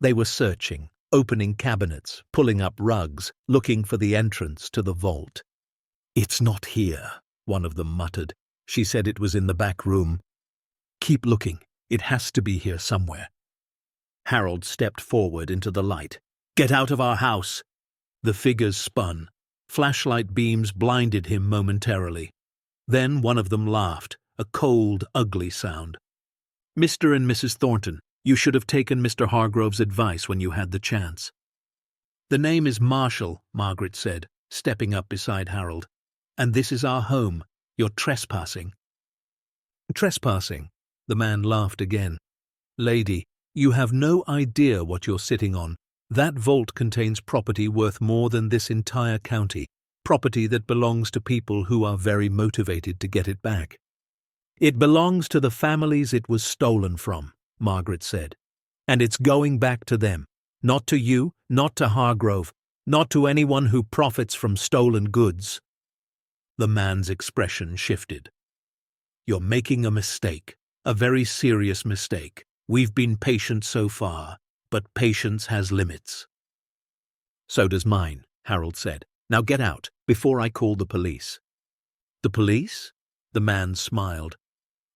They were searching, opening cabinets, pulling up rugs, looking for the entrance to the vault. "It's not here," one of them muttered. She said it was in the back room. "Keep looking. It has to be here somewhere." Harold stepped forward into the light. "Get out of our house!" The figures spun. Flashlight beams blinded him momentarily. Then one of them laughed, a cold, ugly sound. "Mr. and Mrs. Thornton, you should have taken Mr. Hargrove's advice when you had the chance." "The name is Marshall," Margaret said, stepping up beside Harold. "And this is our home. You're trespassing." "Trespassing?" The man laughed again. "Lady, you have no idea what you're sitting on. That vault contains property worth more than this entire county, property that belongs to people who are very motivated to get it back." "It belongs to the families it was stolen from," Margaret said. "And it's going back to them. Not to you, not to Hargrove, not to anyone who profits from stolen goods." The man's expression shifted. "You're making a mistake, a very serious mistake. We've been patient so far, but patience has limits." "So does mine," Harold said. "Now get out, before I call the police." "The police?" The man smiled.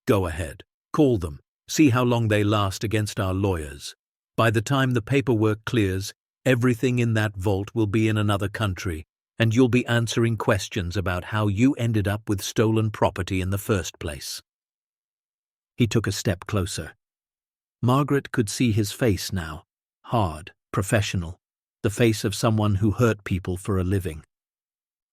"Go ahead. Call them. See how long they last against our lawyers. By the time the paperwork clears, everything in that vault will be in another country, and you'll be answering questions about how you ended up with stolen property in the first place." He took a step closer. Margaret could see his face now, hard, professional, the face of someone who hurt people for a living.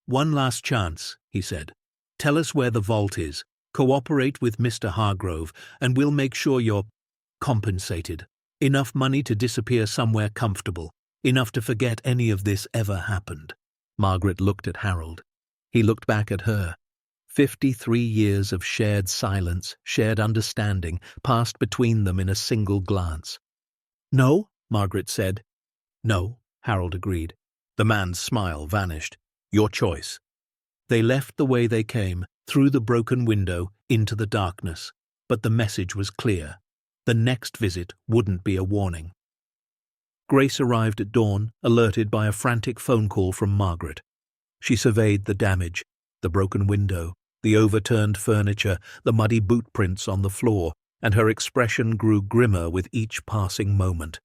"One last chance," he said. "Tell us where the vault is. Cooperate with Mr. Hargrove, and we'll make sure you're compensated. Enough money to disappear somewhere comfortable, enough to forget any of this ever happened." Margaret looked at Harold. He looked back at her. 53 years of shared silence, shared understanding, passed between them in a single glance. "No," Margaret said. "No," Harold agreed. The man's smile vanished. "Your choice." They left the way they came, through the broken window, into the darkness. But the message was clear. The next visit wouldn't be a warning. Grace arrived at dawn, alerted by a frantic phone call from Margaret. She surveyed the damage, the broken window, the overturned furniture, the muddy boot prints on the floor, and her expression grew grimmer with each passing moment.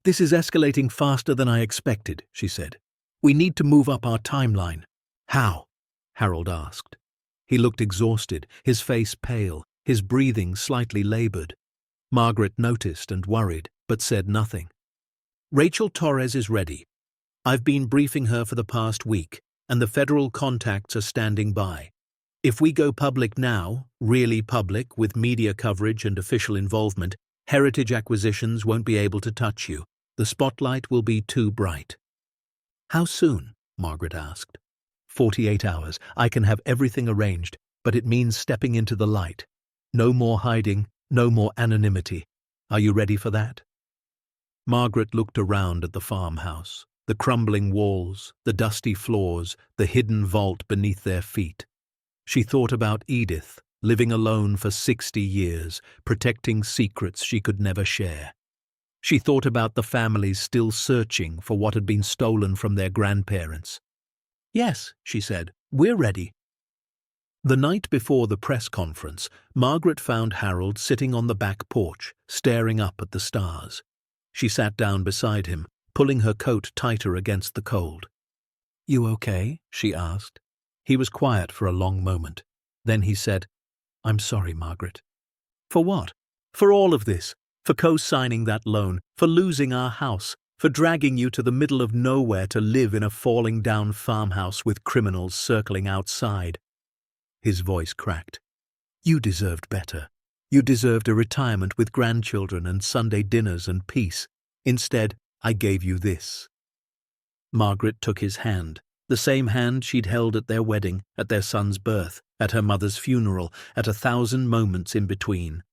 "This is escalating faster than I expected," she said. "We need to move up our timeline." "How?" Harold asked. He looked exhausted, his face pale, his breathing slightly labored. Margaret noticed and worried, but said nothing. "Rachel Torres is ready. I've been briefing her for the past week, and the federal contacts are standing by. If we go public now, really public, with media coverage and official involvement, Heritage Acquisitions won't be able to touch you. The spotlight will be too bright." "How soon?" Margaret asked. 48 hours. I can have everything arranged, but it means stepping into the light. No more hiding, no more anonymity. Are you ready for that? Margaret looked around at the farmhouse, the crumbling walls, the dusty floors, the hidden vault beneath their feet. She thought about Edith, living alone for 60 years, protecting secrets she could never share. She thought about the families still searching for what had been stolen from their grandparents. "Yes," she said, "we're ready." The night before the press conference, Margaret found Harold sitting on the back porch, staring up at the stars. She sat down beside him, pulling her coat tighter against the cold. "You okay?" she asked. He was quiet for a long moment. Then he said, "I'm sorry, Margaret." "For what?" "For all of this. For co-signing that loan, for losing our house, for dragging you to the middle of nowhere to live in a falling-down farmhouse with criminals circling outside." His voice cracked. "You deserved better. You deserved a retirement with grandchildren and Sunday dinners and peace. Instead, I gave you this." Margaret took his hand, the same hand she'd held at their wedding, at their son's birth, at her mother's funeral, at 1,000 moments in between.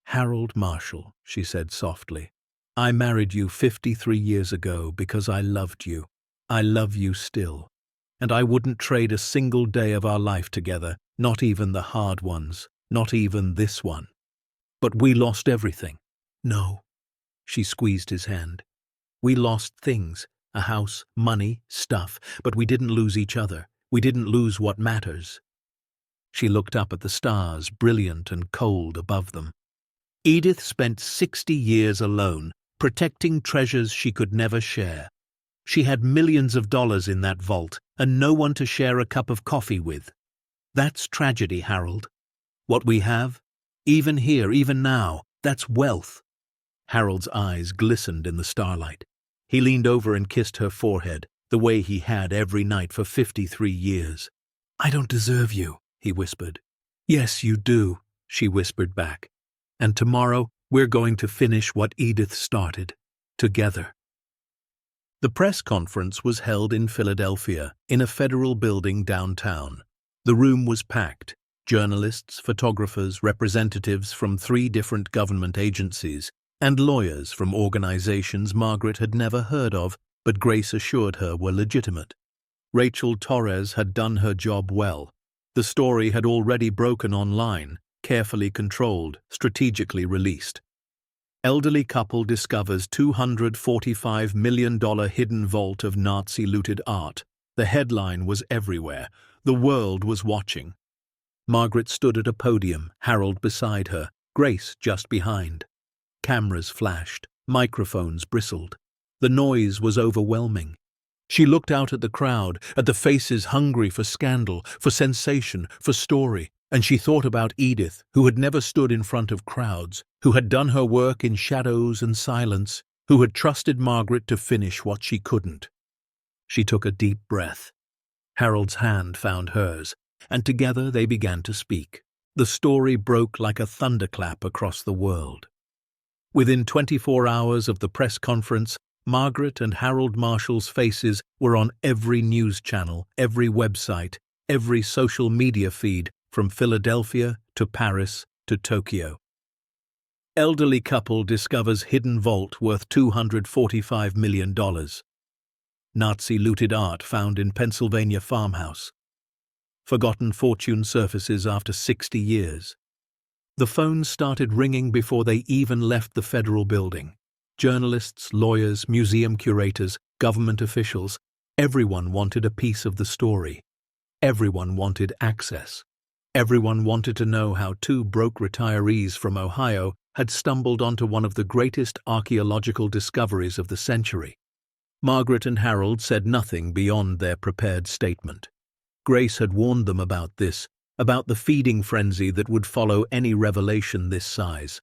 "Harold Marshall," she said softly, "I married you 53 years ago because I loved you. I love you still. And I wouldn't trade a single day of our life together, not even the hard ones, not even this one. But we lost everything." "No." She squeezed his hand. "We lost things, a house, money, stuff, but we didn't lose each other. We didn't lose what matters." She looked up at the stars, brilliant and cold above them. Edith spent 60 years alone, protecting treasures she could never share. She had millions of dollars in that vault, and no one to share a cup of coffee with. That's tragedy, Harold. What we have, even here, even now, that's wealth. Harold's eyes glistened in the starlight. He leaned over and kissed her forehead, the way he had every night for 53 years. "I don't deserve you," he whispered. "Yes, you do," she whispered back. "And tomorrow we're going to finish what Edith started, together." The press conference was held in Philadelphia, in a federal building downtown. The room was packed. Journalists, photographers, representatives from 3 different government agencies, and lawyers from organizations Margaret had never heard of, but Grace assured her were legitimate. Rachel Torres had done her job well. The story had already broken online, carefully controlled, strategically released. Elderly couple discovers $245 million hidden vault of Nazi-looted art. The headline was everywhere. The world was watching. Margaret stood at a podium, Harold beside her, Grace just behind. Cameras flashed, microphones bristled. The noise was overwhelming. She looked out at the crowd, at the faces hungry for scandal, for sensation, for story, and she thought about Edith, who had never stood in front of crowds, who had done her work in shadows and silence, who had trusted Margaret to finish what she couldn't. She took a deep breath. Harold's hand found hers, and together they began to speak. The story broke like a thunderclap across the world. Within 24 hours of the press conference, Margaret and Harold Marshall's faces were on every news channel, every website, every social media feed, from Philadelphia to Paris to Tokyo. Elderly couple discovers hidden vault worth $245 million. Nazi-looted art found in Pennsylvania farmhouse. Forgotten fortune surfaces after 60 years. The phones started ringing before they even left the federal building. Journalists, lawyers, museum curators, government officials, everyone wanted a piece of the story. Everyone wanted access. Everyone wanted to know how 2 broke retirees from Ohio had stumbled onto one of the greatest archaeological discoveries of the century. Margaret and Harold said nothing beyond their prepared statement. Grace had warned them about this, about the feeding frenzy that would follow any revelation this size.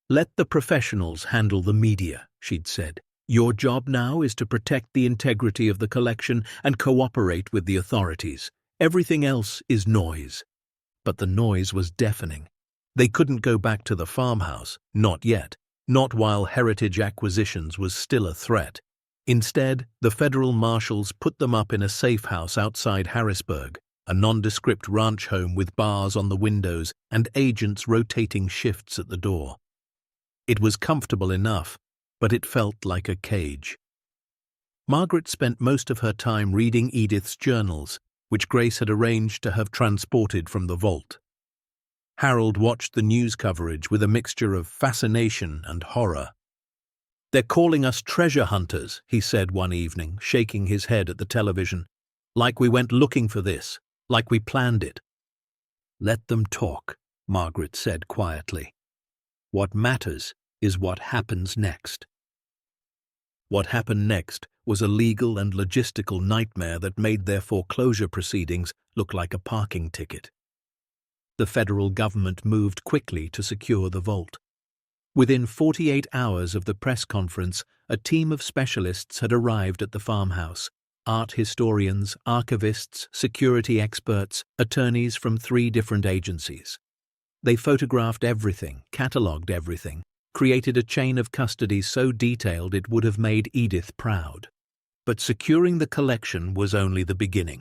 "Let the professionals handle the media," she'd said. "Your job now is to protect the integrity of the collection and cooperate with the authorities. Everything else is noise." But the noise was deafening. They couldn't go back to the farmhouse, not yet, not while Heritage Acquisitions was still a threat. Instead, the federal marshals put them up in a safe house outside Harrisburg, a nondescript ranch home with bars on the windows and agents rotating shifts at the door. It was comfortable enough, but it felt like a cage. Margaret spent most of her time reading Edith's journals, which Grace had arranged to have transported from the vault. Harold watched the news coverage with a mixture of fascination and horror. "They're calling us treasure hunters," he said one evening, shaking his head at the television. "Like we went looking for this, like we planned it." "Let them talk," Margaret said quietly. "What matters is what happens next." What happened next was a legal and logistical nightmare that made their foreclosure proceedings look like a parking ticket. The federal government moved quickly to secure the vault. Within 48 hours of the press conference, a team of specialists had arrived at the farmhouse: art historians, archivists, security experts, attorneys from 3 different agencies. They photographed everything, catalogued everything, created a chain of custody so detailed it would have made Edith proud. But securing the collection was only the beginning.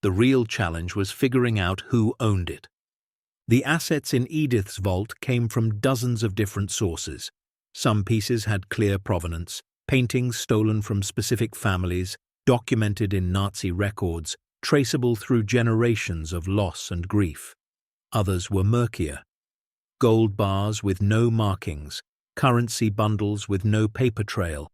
The real challenge was figuring out who owned it. The assets in Edith's vault came from dozens of different sources. Some pieces had clear provenance, paintings stolen from specific families, documented in Nazi records, traceable through generations of loss and grief. Others were murkier: gold bars with no markings, currency bundles with no paper trail,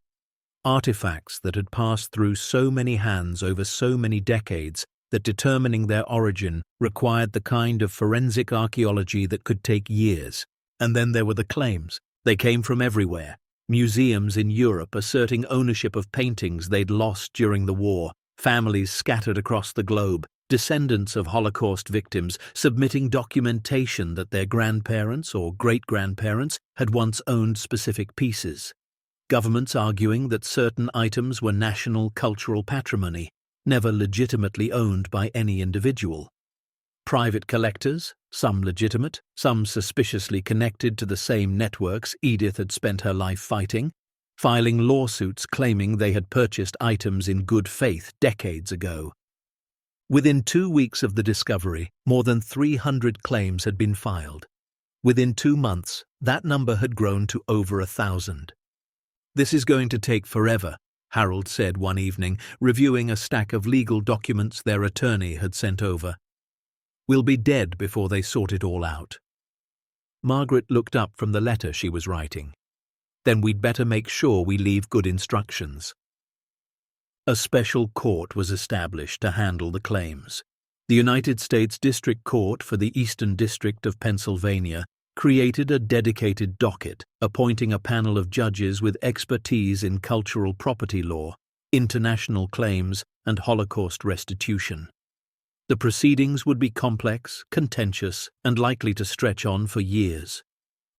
artifacts that had passed through so many hands over so many decades that determining their origin required the kind of forensic archaeology that could take years. And then there were the claims. They came from everywhere. Museums in Europe asserting ownership of paintings they'd lost during the war, families scattered across the globe, descendants of Holocaust victims submitting documentation that their grandparents or great-grandparents had once owned specific pieces. Governments arguing that certain items were national cultural patrimony, never legitimately owned by any individual. Private collectors, some legitimate, some suspiciously connected to the same networks Edith had spent her life fighting, filing lawsuits claiming they had purchased items in good faith decades ago. Within 2 weeks of the discovery, more than 300 claims had been filed. Within 2 months, that number had grown to over 1,000. "This is going to take forever," Harold said one evening, reviewing a stack of legal documents their attorney had sent over. "We'll be dead before they sort it all out." Margaret looked up from the letter she was writing. "Then we'd better make sure we leave good instructions." A special court was established to handle the claims. The United States District Court for the Eastern District of Pennsylvania created a dedicated docket, appointing a panel of judges with expertise in cultural property law, international claims, and Holocaust restitution. The proceedings would be complex, contentious, and likely to stretch on for years.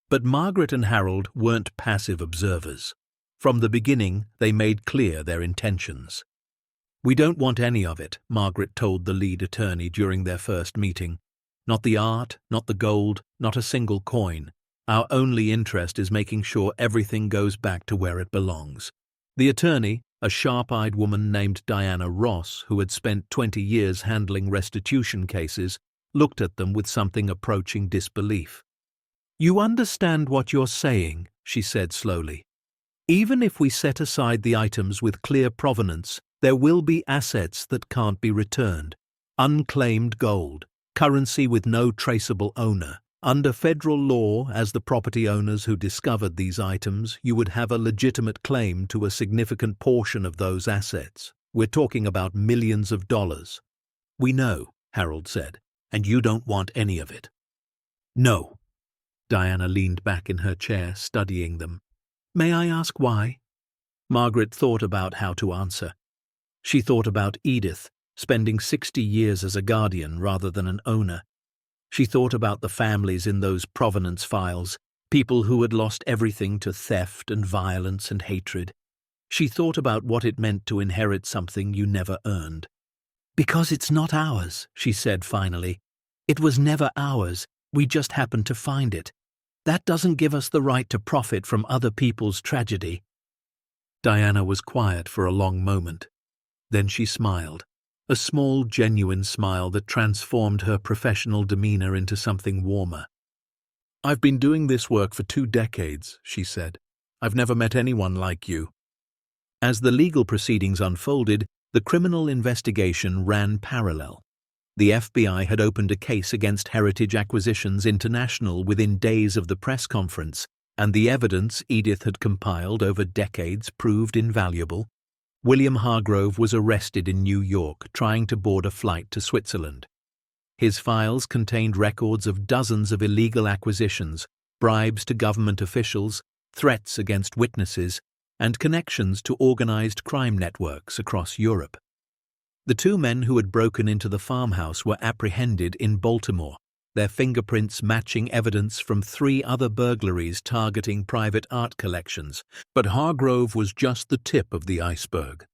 But Margaret and Harold weren't passive observers. From the beginning, they made clear their intentions. "We don't want any of it," Margaret told the lead attorney during their first meeting. "Not the art, not the gold, not a single coin. Our only interest is making sure everything goes back to where it belongs." The attorney, a sharp-eyed woman named Diana Ross, who had spent 20 years handling restitution cases, looked at them with something approaching disbelief. "You understand what you're saying," she said slowly. "Even if we set aside the items with clear provenance, there will be assets that can't be returned. Unclaimed gold, currency with no traceable owner. Under federal law, as the property owners who discovered these items, you would have a legitimate claim to a significant portion of those assets. We're talking about millions of dollars." "We know," Harold said, "and you don't want any of it." "No." Diana leaned back in her chair, studying them. "May I ask why?" Margaret thought about how to answer. She thought about Edith, spending 60 years as a guardian rather than an owner. She thought about the families in those provenance files, people who had lost everything to theft and violence and hatred. She thought about what it meant to inherit something you never earned. "Because it's not ours," she said finally. "It was never ours, we just happened to find it. That doesn't give us the right to profit from other people's tragedy." Diana was quiet for a long moment. Then she smiled, a small, genuine smile that transformed her professional demeanor into something warmer. "I've been doing this work for 2 decades, she said. "I've never met anyone like you." As the legal proceedings unfolded, the criminal investigation ran parallel. The FBI had opened a case against Heritage Acquisitions International within days of the press conference, and the evidence Edith had compiled over decades proved invaluable. William Hargrove was arrested in New York trying to board a flight to Switzerland. His files contained records of dozens of illegal acquisitions, bribes to government officials, threats against witnesses, and connections to organized crime networks across Europe. The 2 men who had broken into the farmhouse were apprehended in Baltimore, their fingerprints matching evidence from 3 other burglaries targeting private art collections. But Hargrove was just the tip of the iceberg.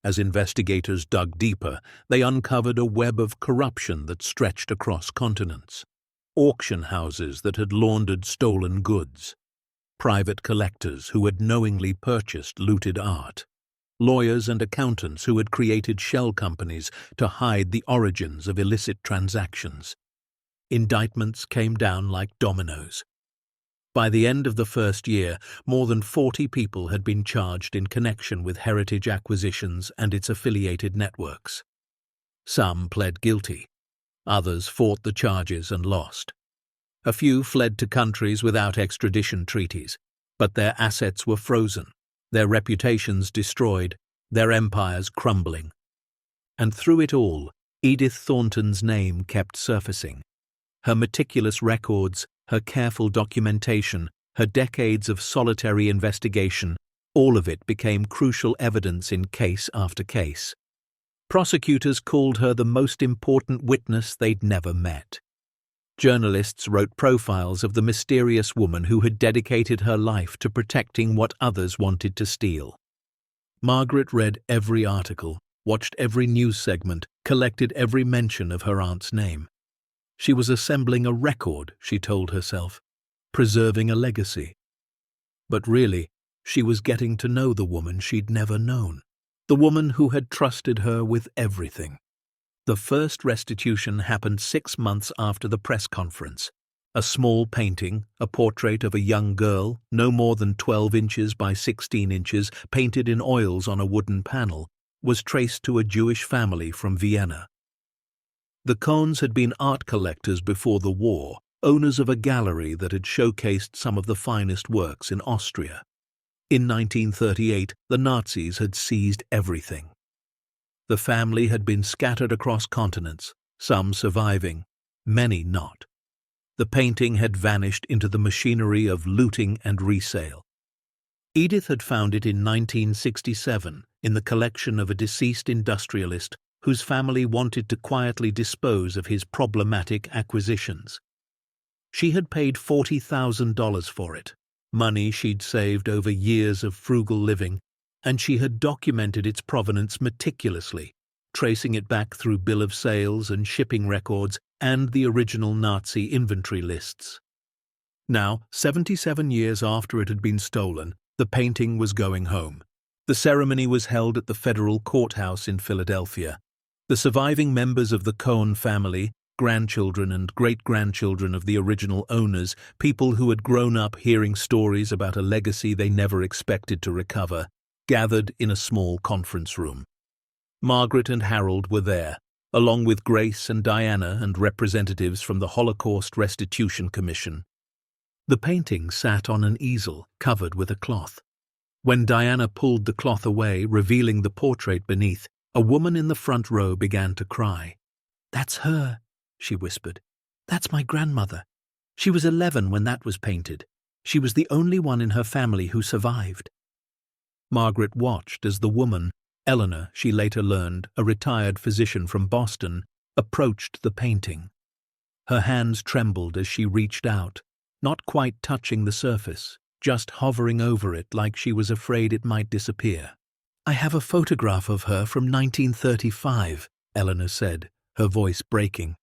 As investigators dug deeper, they uncovered a web of corruption that stretched across continents. Auction houses that had laundered stolen goods. Private collectors who had knowingly purchased looted art. Lawyers and accountants who had created shell companies to hide the origins of illicit transactions. Indictments came down like dominoes. By the end of the first year, more than 40 people had been charged in connection with Heritage Acquisitions and its affiliated networks. Some pled guilty. Others fought the charges and lost. A few fled to countries without extradition treaties, but their assets were frozen, their reputations destroyed, their empires crumbling. And through it all, Edith Thornton's name kept surfacing. Her meticulous records, her careful documentation, her decades of solitary investigation, all of it became crucial evidence in case after case. Prosecutors called her the most important witness they'd never met. Journalists wrote profiles of the mysterious woman who had dedicated her life to protecting what others wanted to steal. Margaret read every article, watched every news segment, collected every mention of her aunt's name. She was assembling a record, she told herself, preserving a legacy. But really, she was getting to know the woman she'd never known, the woman who had trusted her with everything. The first restitution happened 6 months after the press conference. A small painting, a portrait of a young girl, no more than 12 inches by 16 inches, painted in oils on a wooden panel, was traced to a Jewish family from Vienna. The Kohns had been art collectors before the war, owners of a gallery that had showcased some of the finest works in Austria. In 1938, the Nazis had seized everything. The family had been scattered across continents, some surviving, many not. The painting had vanished into the machinery of looting and resale. Edith had found it in 1967 in the collection of a deceased industrialist whose family wanted to quietly dispose of his problematic acquisitions. She had paid $40,000 for it, money she'd saved over years of frugal living, and she had documented its provenance meticulously, tracing it back through bill of sales and shipping records and the original Nazi inventory lists. Now, 77 years after it had been stolen, the painting was going home. The ceremony was held at the federal courthouse in Philadelphia. The surviving members of the Kohn family, grandchildren and great-grandchildren of the original owners, people who had grown up hearing stories about a legacy they never expected to recover, gathered in a small conference room. Margaret and Harold were there, along with Grace and Diana and representatives from the Holocaust Restitution Commission. The painting sat on an easel covered with a cloth. When Diana pulled the cloth away, revealing the portrait beneath, a woman in the front row began to cry. "That's her," she whispered. "That's my grandmother. She was 11 when that was painted. She was the only one in her family who survived." Margaret watched as the woman, Eleanor, she later learned, a retired physician from Boston, approached the painting. Her hands trembled as she reached out, not quite touching the surface, just hovering over it like she was afraid it might disappear. "I have a photograph of her from 1935, Eleanor said, her voice breaking.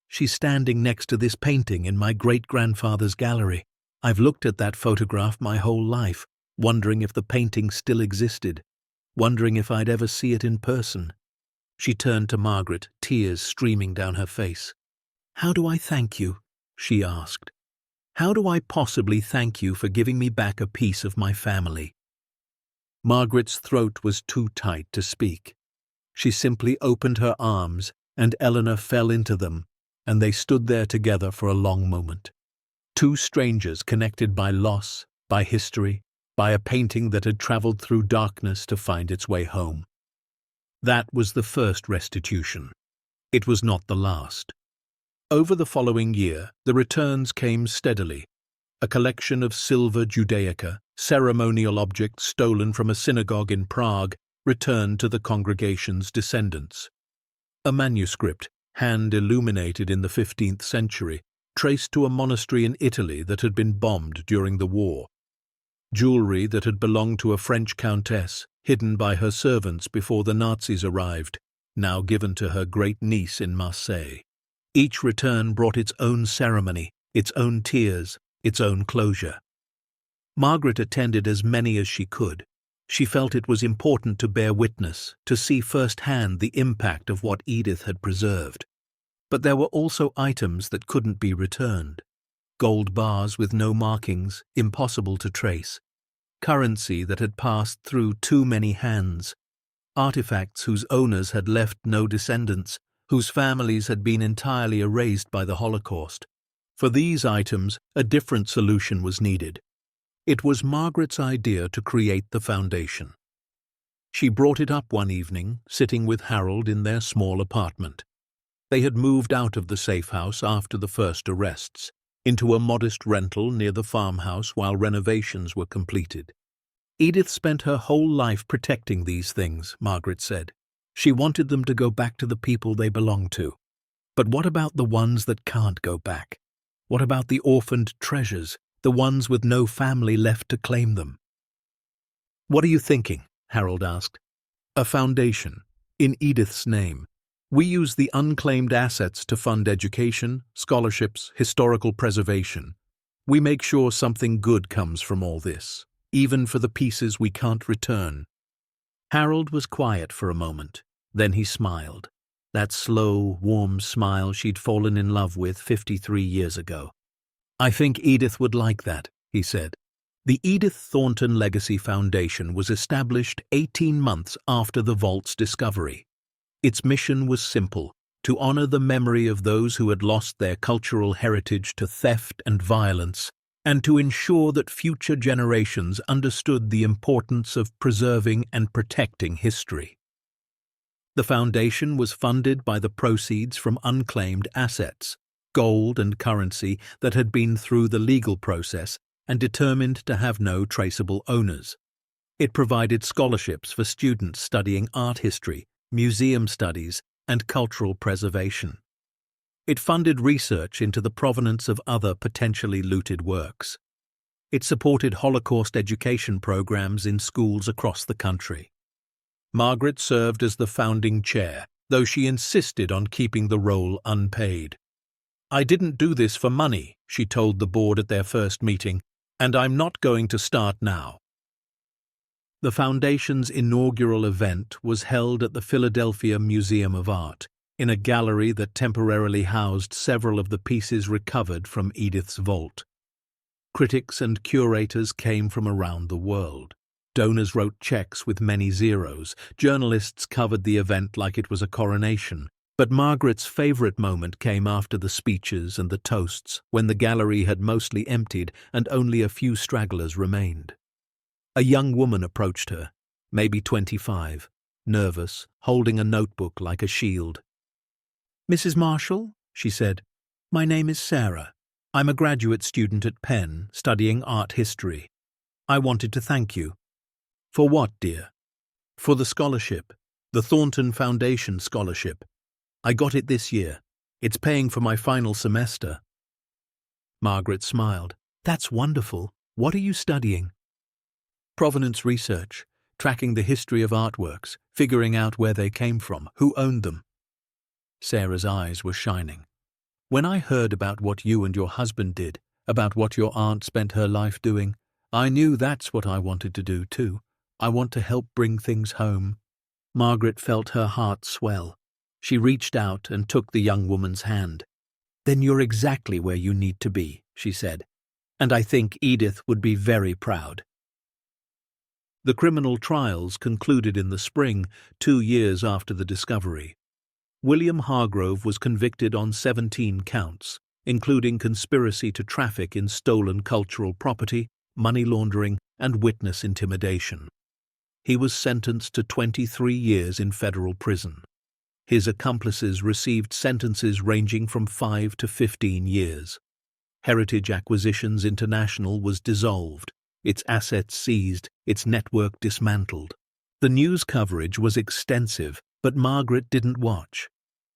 "She's standing next to this painting in my great-grandfather's gallery. I've looked at that photograph my whole life, wondering if the painting still existed, wondering if I'd ever see it in person. She turned to Margaret, tears streaming down her face. "How do I thank you?" she asked. "How do I possibly thank you for giving me back a piece of my family?" Margaret's throat was too tight to speak. She simply opened her arms, and Eleanor fell into them, and they stood there together for a long moment. Two strangers connected by loss, by history, by a painting that had traveled through darkness to find its way home. That was the first restitution. It was not the last. Over the following year, the returns came steadily. A collection of silver Judaica, ceremonial objects stolen from a synagogue in Prague, returned to the congregation's descendants. A manuscript, hand-illuminated in the 15th century, traced to a monastery in Italy that had been bombed during the war. Jewelry that had belonged to a French countess, hidden by her servants before the Nazis arrived, now given to her great-niece in Marseille. Each return brought its own ceremony, its own tears, its own closure. Margaret attended as many as she could. She felt it was important to bear witness, to see firsthand the impact of what Edith had preserved. But there were also items that couldn't be returned. Gold bars with no markings, impossible to trace. Currency that had passed through too many hands. Artifacts whose owners had left no descendants, whose families had been entirely erased by the Holocaust. For these items, a different solution was needed. It was Margaret's idea to create the foundation. She brought it up one evening, sitting with Harold in their small apartment. They had moved out of the safe house after the first arrests, into a modest rental near the farmhouse while renovations were completed. Edith spent her whole life protecting these things, Margaret said. She wanted them to go back to the people they belonged to. But what about the ones that can't go back? What about the orphaned treasures, the ones with no family left to claim them? "What are you thinking?" Harold asked. "A foundation, in Edith's name. We use the unclaimed assets to fund education, scholarships, historical preservation. We make sure something good comes from all this, even for the pieces we can't return." Harold was quiet for a moment. Then he smiled. That slow, warm smile she'd fallen in love with 53 years ago. "I think Edith would like that," he said. The Edith Thornton Legacy Foundation was established 18 months after the vault's discovery. Its mission was simple: to honor the memory of those who had lost their cultural heritage to theft and violence, and to ensure that future generations understood the importance of preserving and protecting history. The foundation was funded by the proceeds from unclaimed assets, gold and currency that had been through the legal process and determined to have no traceable owners. It provided scholarships for students studying art history, museum studies, and cultural preservation. It funded research into the provenance of other potentially looted works. It supported Holocaust education programs in schools across the country. Margaret served as the founding chair, though she insisted on keeping the role unpaid. "I didn't do this for money," she told the board at their first meeting, "and I'm not going to start now." The foundation's inaugural event was held at the Philadelphia Museum of Art, in a gallery that temporarily housed several of the pieces recovered from Edith's vault. Critics and curators came from around the world. Donors wrote checks with many zeros. Journalists covered the event like it was a coronation. But Margaret's favorite moment came after the speeches and the toasts, when the gallery had mostly emptied and only a few stragglers remained. A young woman approached her, maybe 25, nervous, holding a notebook like a shield. "Mrs. Marshall," she said, "my name is Sarah. I'm a graduate student at Penn, studying art history. I wanted to thank you." "For what, dear?" "For the scholarship, the Thornton Foundation scholarship. I got it this year. It's paying for my final semester." Margaret smiled. "That's wonderful. What are you studying?" "Provenance research, tracking the history of artworks, figuring out where they came from, who owned them." Sarah's eyes were shining. "When I heard about what you and your husband did, about what your aunt spent her life doing, I knew that's what I wanted to do too. I want to help bring things home. Margaret felt her heart swell. She reached out and took the young woman's hand. Then you're exactly where you need to be, she said. And I think Edith would be very proud. The criminal trials concluded in the spring, 2 years after the discovery. William Hargrove was convicted on 17 counts, including conspiracy to traffic in stolen cultural property, money laundering, and witness intimidation. He was sentenced to 23 years in federal prison. His accomplices received sentences ranging from 5 to 15 years. Heritage Acquisitions International was dissolved, its assets seized, its network dismantled. The news coverage was extensive, but Margaret didn't watch.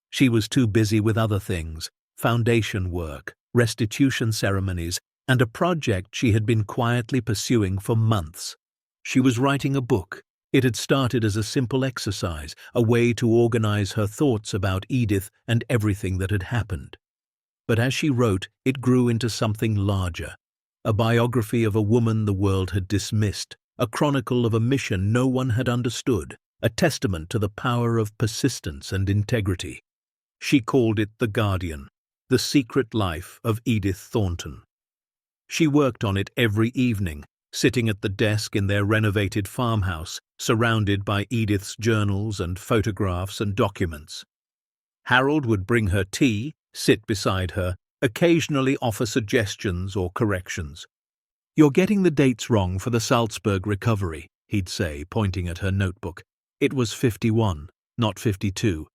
She was too busy with other things: foundation work, restitution ceremonies, and a project she had been quietly pursuing for months. She was writing a book. It had started as a simple exercise, a way to organize her thoughts about Edith and everything that had happened. But as she wrote, it grew into something larger. A biography of a woman the world had dismissed, a chronicle of a mission no one had understood, a testament to the power of persistence and integrity. She called it The Guardian, The Secret Life of Edith Thornton. She worked on it every evening, sitting at the desk in their renovated farmhouse, surrounded by Edith's journals and photographs and documents. Harold would bring her tea, sit beside her, occasionally offer suggestions or corrections. "You're getting the dates wrong for the Salzburg recovery," he'd say, pointing at her notebook. "It was 51, not 52.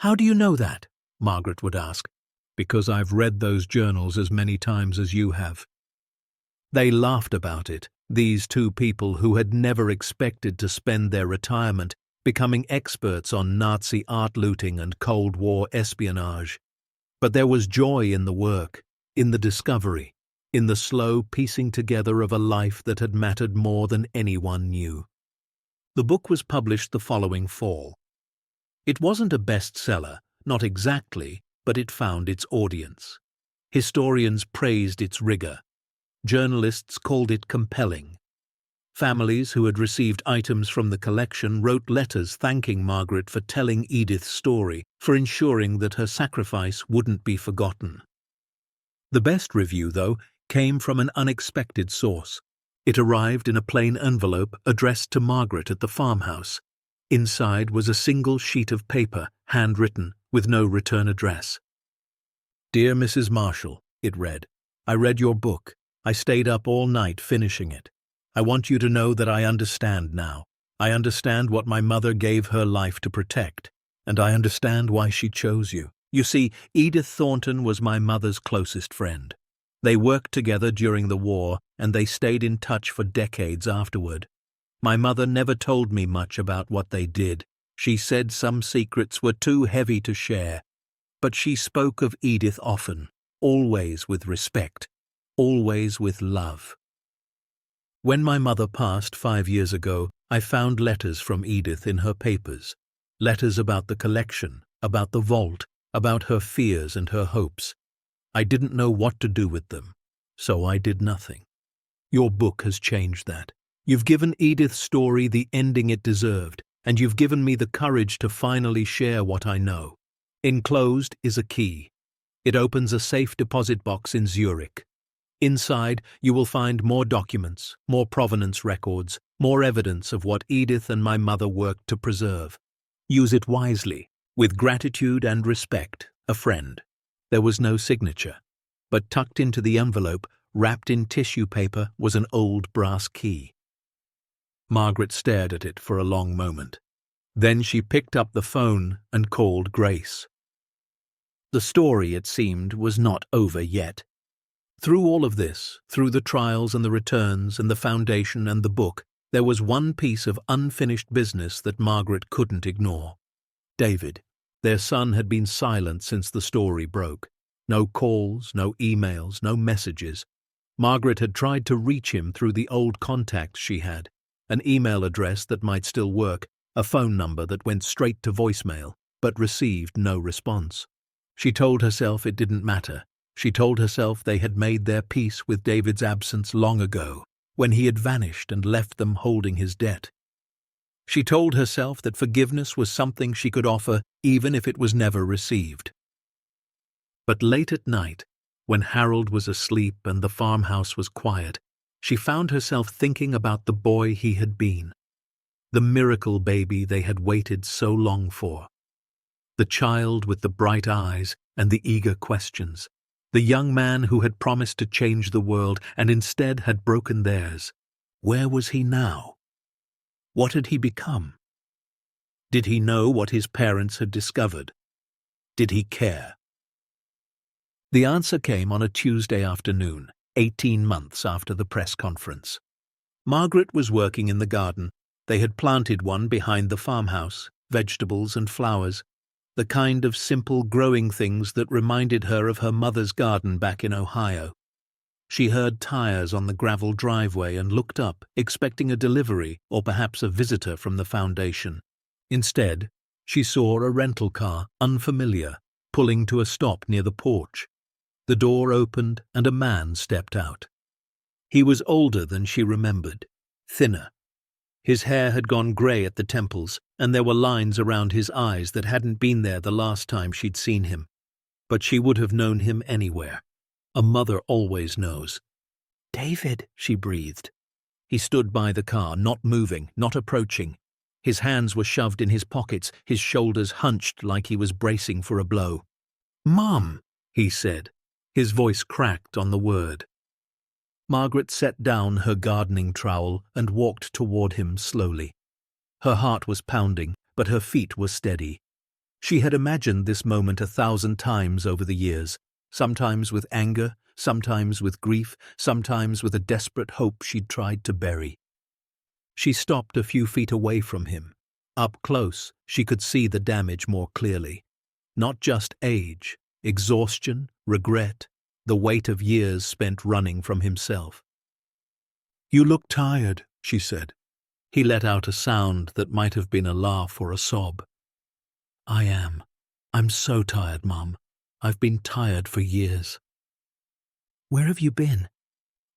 "How do you know that?" Margaret would ask. "Because I've read those journals as many times as you have." They laughed about it, these two people who had never expected to spend their retirement becoming experts on Nazi art looting and Cold War espionage. But there was joy in the work, in the discovery, in the slow piecing together of a life that had mattered more than anyone knew. The book was published the following fall. It wasn't a bestseller, not exactly, but it found its audience. Historians praised its rigor. Journalists called it compelling. Families who had received items from the collection wrote letters thanking Margaret for telling Edith's story, for ensuring that her sacrifice wouldn't be forgotten. The best review, though, came from an unexpected source. It arrived in a plain envelope addressed to Margaret at the farmhouse. Inside was a single sheet of paper, handwritten, with no return address. "Dear Mrs. Marshall," it read, "I read your book. I stayed up all night finishing it. I want you to know that I understand now. I understand what my mother gave her life to protect, and I understand why she chose you. You see, Edith Thornton was my mother's closest friend. They worked together during the war, and they stayed in touch for decades afterward. My mother never told me much about what they did. She said some secrets were too heavy to share, but she spoke of Edith often, always with respect, always with love. When my mother passed 5 years ago, I found letters from Edith in her papers, letters about the collection, about the vault, about her fears and her hopes. I didn't know what to do with them, so I did nothing. Your book has changed that. You've given Edith's story the ending it deserved, and you've given me the courage to finally share what I know. Enclosed is a key. It opens a safe deposit box in Zurich. Inside, you will find more documents, more provenance records, more evidence of what Edith and my mother worked to preserve. Use it wisely, with gratitude and respect, a friend. There was no signature, but tucked into the envelope, wrapped in tissue paper, was an old brass key. Margaret stared at it for a long moment. Then she picked up the phone and called Grace. The story, it seemed, was not over yet. Through all of this, through the trials and the returns and the foundation and the book, there was one piece of unfinished business that Margaret couldn't ignore. David. Their son had been silent since the story broke. No calls, no emails, no messages. Margaret had tried to reach him through the old contacts she had, an email address that might still work, a phone number that went straight to voicemail, but received no response. She told herself it didn't matter. She told herself they had made their peace with David's absence long ago, when he had vanished and left them holding his debt. She told herself that forgiveness was something she could offer even if it was never received. But late at night, when Harold was asleep and the farmhouse was quiet, she found herself thinking about the boy he had been, the miracle baby they had waited so long for, the child with the bright eyes and the eager questions, the young man who had promised to change the world and instead had broken theirs. Where was he now? What had he become? Did he know what his parents had discovered? Did he care? The answer came on a Tuesday afternoon, 18 months after the press conference. Margaret was working in the garden. They had planted one behind the farmhouse, vegetables and flowers, the kind of simple growing things that reminded her of her mother's garden back in Ohio. She heard tires on the gravel driveway and looked up, expecting a delivery or perhaps a visitor from the foundation. Instead, she saw a rental car, unfamiliar, pulling to a stop near the porch. The door opened and a man stepped out. He was older than she remembered, thinner. His hair had gone grey at the temples, and there were lines around his eyes that hadn't been there the last time she'd seen him. But she would have known him anywhere. A mother always knows. "David," she breathed. He stood by the car, not moving, not approaching. His hands were shoved in his pockets, his shoulders hunched like he was bracing for a blow. "Mom," he said. His voice cracked on the word. Margaret set down her gardening trowel and walked toward him slowly. Her heart was pounding, but her feet were steady. She had imagined this moment 1,000 times over the years, sometimes with anger, sometimes with grief, sometimes with a desperate hope she'd tried to bury. She stopped a few feet away from him. Up close, she could see the damage more clearly. Not just age, exhaustion, regret, the weight of years spent running from himself. "You look tired," she said. He let out a sound that might have been a laugh or a sob. "I am. I'm so tired, Mom. I've been tired for years." "Where have you been?"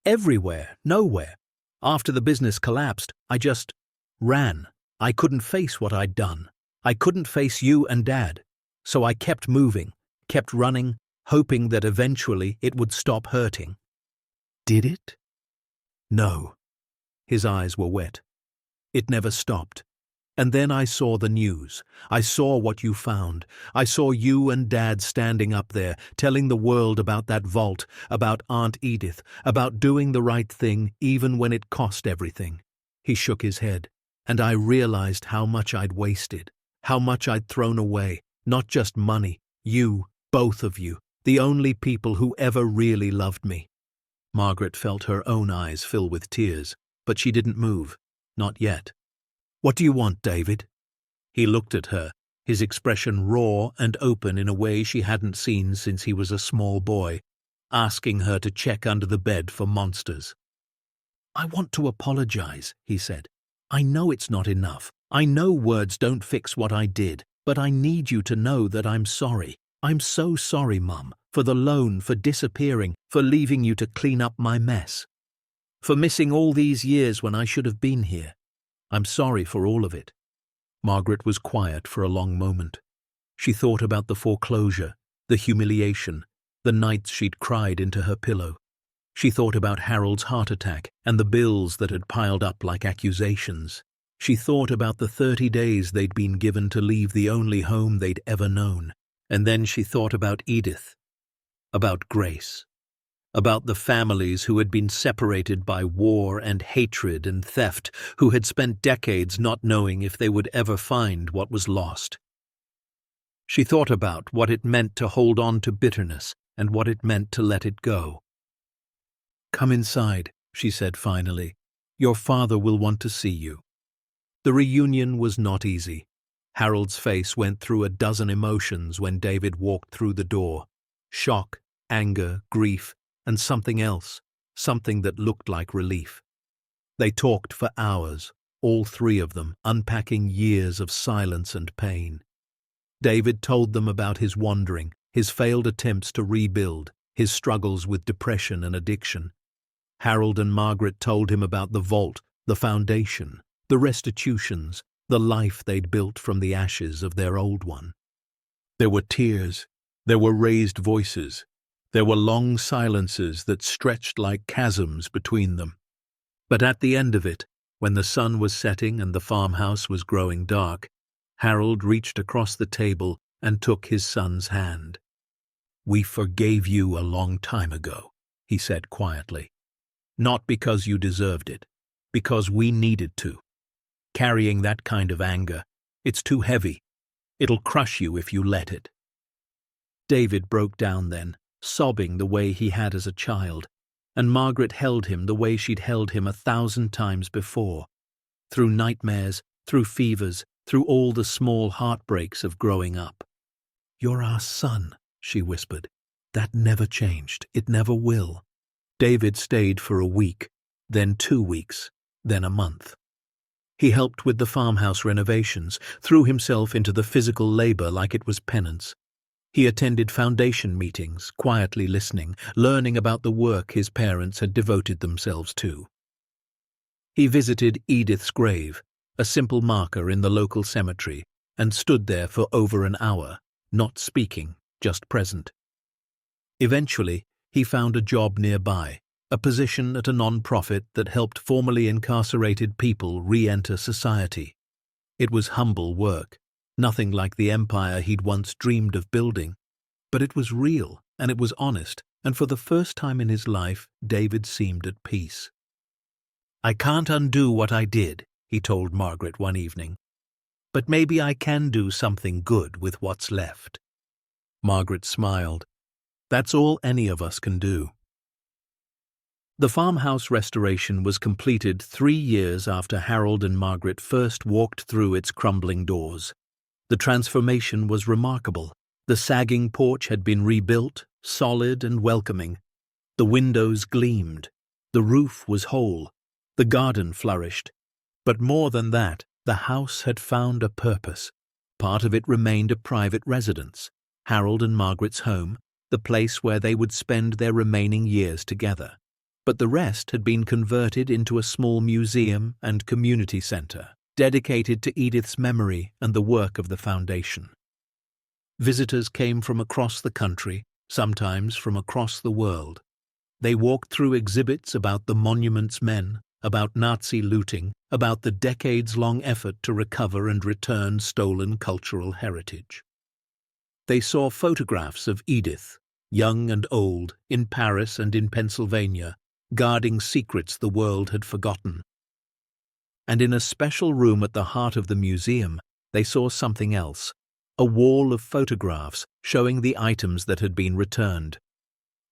"Everywhere, nowhere. After the business collapsed, I just ran. I couldn't face what I'd done. I couldn't face you and Dad. So I kept moving, kept running, hoping that eventually it would stop hurting." "Did it?" "No." His eyes were wet. "It never stopped. And then I saw the news. I saw what you found. I saw you and Dad standing up there, telling the world about that vault, about Aunt Edith, about doing the right thing even when it cost everything." He shook his head, and I realized how much I'd wasted, how much I'd thrown away, not just money, you, both of you, the only people who ever really loved me. Margaret felt her own eyes fill with tears, but she didn't move, not yet. "What do you want, David?" He looked at her, his expression raw and open in a way she hadn't seen since he was a small boy, asking her to check under the bed for monsters. "I want to apologize," he said. "I know it's not enough. I know words don't fix what I did, but I need you to know that I'm sorry. I'm so sorry, Mum, for the loan, for disappearing, for leaving you to clean up my mess, for missing all these years when I should have been here. I'm sorry for all of it." Margaret was quiet for a long moment. She thought about the foreclosure, the humiliation, the nights she'd cried into her pillow. She thought about Harold's heart attack and the bills that had piled up like accusations. She thought about the 30 days they'd been given to leave the only home they'd ever known. And then she thought about Edith, about Grace, about the families who had been separated by war and hatred and theft, who had spent decades not knowing if they would ever find what was lost. She thought about what it meant to hold on to bitterness and what it meant to let it go. "Come inside," she said finally. "Your father will want to see you." The reunion was not easy. Harold's face went through a dozen emotions when David walked through the door. Shock, anger, grief, and something else, something that looked like relief. They talked for hours, all three of them, unpacking years of silence and pain. David told them about his wandering, his failed attempts to rebuild, his struggles with depression and addiction. Harold and Margaret told him about the vault, the foundation, the restitutions, the life they'd built from the ashes of their old one. There were tears, there were raised voices, there were long silences that stretched like chasms between them. But at the end of it, when the sun was setting and the farmhouse was growing dark, Harold reached across the table and took his son's hand. "We forgave you a long time ago," he said quietly. "Not because you deserved it, because we needed to. Carrying that kind of anger, it's too heavy. It'll crush you if you let it." David broke down then, sobbing the way he had as a child, and Margaret held him the way she'd held him 1,000 times before. Through nightmares, through fevers, through all the small heartbreaks of growing up. "You're our son," she whispered. "That never changed. It never will." David stayed for a week, then 2 weeks, then a month. He helped with the farmhouse renovations, threw himself into the physical labor like it was penance. He attended foundation meetings, quietly listening, learning about the work his parents had devoted themselves to. He visited Edith's grave, a simple marker in the local cemetery, and stood there for over an hour, not speaking, just present. Eventually, he found a job nearby, a position at a non-profit that helped formerly incarcerated people re-enter society. It was humble work, nothing like the empire he'd once dreamed of building, but it was real and it was honest, and for the first time in his life, David seemed at peace. "I can't undo what I did," he told Margaret one evening, "but maybe I can do something good with what's left." Margaret smiled. "That's all any of us can do." The farmhouse restoration was completed 3 years after Harold and Margaret first walked through its crumbling doors. The transformation was remarkable. The sagging porch had been rebuilt, solid and welcoming. The windows gleamed. The roof was whole. The garden flourished. But more than that, the house had found a purpose. Part of it remained a private residence, Harold and Margaret's home, the place where they would spend their remaining years together. But the rest had been converted into a small museum and community center, dedicated to Edith's memory and the work of the foundation. Visitors came from across the country, sometimes from across the world. They walked through exhibits about the Monuments Men, about Nazi looting, about the decades-long effort to recover and return stolen cultural heritage. They saw photographs of Edith, young and old, in Paris and in Pennsylvania, guarding secrets the world had forgotten. And in a special room at the heart of the museum, they saw something else, a wall of photographs showing the items that had been returned.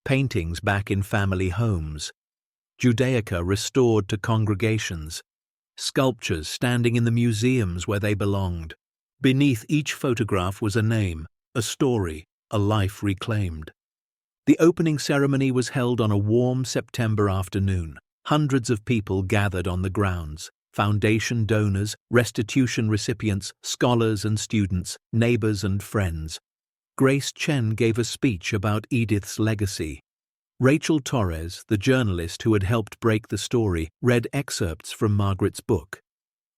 Paintings back in family homes, Judaica restored to congregations, sculptures standing in the museums where they belonged. Beneath each photograph was a name, a story, a life reclaimed. The opening ceremony was held on a warm September afternoon. Hundreds of people gathered on the grounds. Foundation donors, restitution recipients, scholars and students, neighbors and friends. Grace Chen gave a speech about Edith's legacy. Rachel Torres, the journalist who had helped break the story, read excerpts from Margaret's book.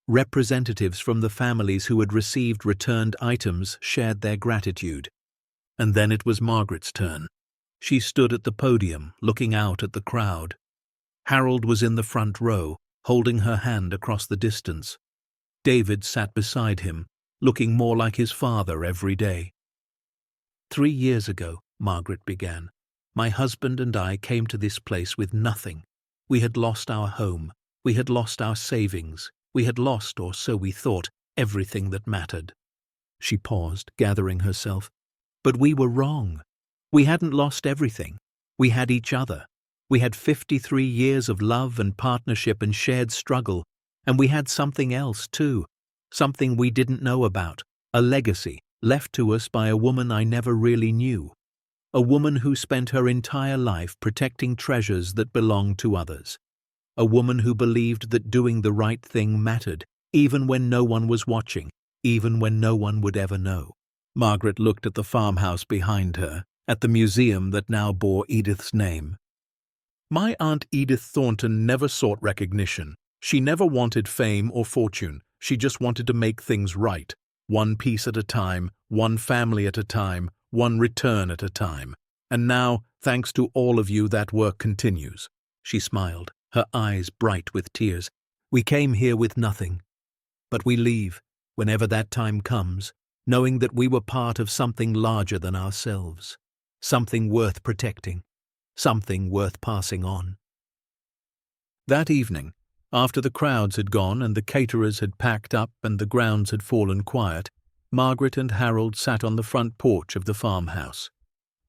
Representatives from the families who had received returned items shared their gratitude. And then it was Margaret's turn. She stood at the podium, looking out at the crowd. Harold was in the front row, holding her hand across the distance. David sat beside him, looking more like his father every day. 3 years ago, Margaret began, my husband and I came to this place with nothing. We had lost our home. We had lost our savings. We had lost, or so we thought, everything that mattered. She paused, gathering herself. But we were wrong. We hadn't lost everything. We had each other. We had 53 years of love and partnership and shared struggle, and we had something else too, something we didn't know about, a legacy left to us by a woman I never really knew, a woman who spent her entire life protecting treasures that belonged to others, a woman who believed that doing the right thing mattered, even when no one was watching, even when no one would ever know. Margaret looked at the farmhouse behind her, at the museum that now bore Edith's name. My Aunt Edith Thornton never sought recognition. She never wanted fame or fortune. She just wanted to make things right, one piece at a time, one family at a time, one return at a time. And now, thanks to all of you, that work continues. She smiled, her eyes bright with tears. We came here with nothing, but we leave, whenever that time comes, knowing that we were part of something larger than ourselves, something worth protecting, something worth passing on. That evening, after the crowds had gone and the caterers had packed up and the grounds had fallen quiet, Margaret and Harold sat on the front porch of the farmhouse.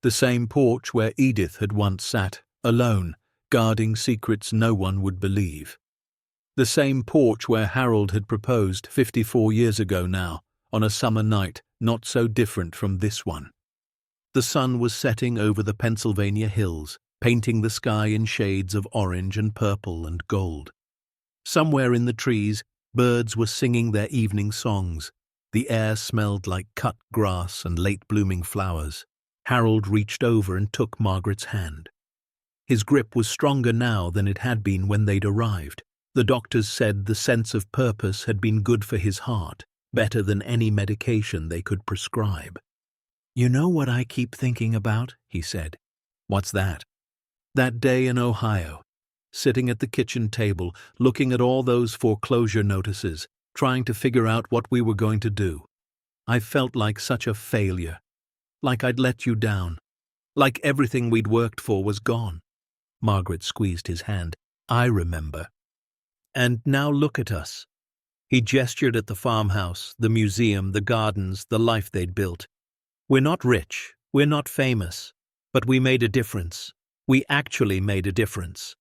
The same porch where Edith had once sat, alone, guarding secrets no one would believe. The same porch where Harold had proposed 54 years ago now, on a summer night not so different from this one. The sun was setting over the Pennsylvania hills, painting the sky in shades of orange and purple and gold. Somewhere in the trees, birds were singing their evening songs. The air smelled like cut grass and late-blooming flowers. Harold reached over and took Margaret's hand. His grip was stronger now than it had been when they'd arrived. The doctors said the sense of purpose had been good for his heart, better than any medication they could prescribe. "You know what I keep thinking about?" he said. "What's that?" "That day in Ohio, sitting at the kitchen table, looking at all those foreclosure notices, trying to figure out what we were going to do. I felt like such a failure, like I'd let you down, like everything we'd worked for was gone." Margaret squeezed his hand. "I remember. And now look at us." He gestured at the farmhouse, the museum, the gardens, the life they'd built. "We're not rich, we're not famous, but we made a difference. We actually made a difference."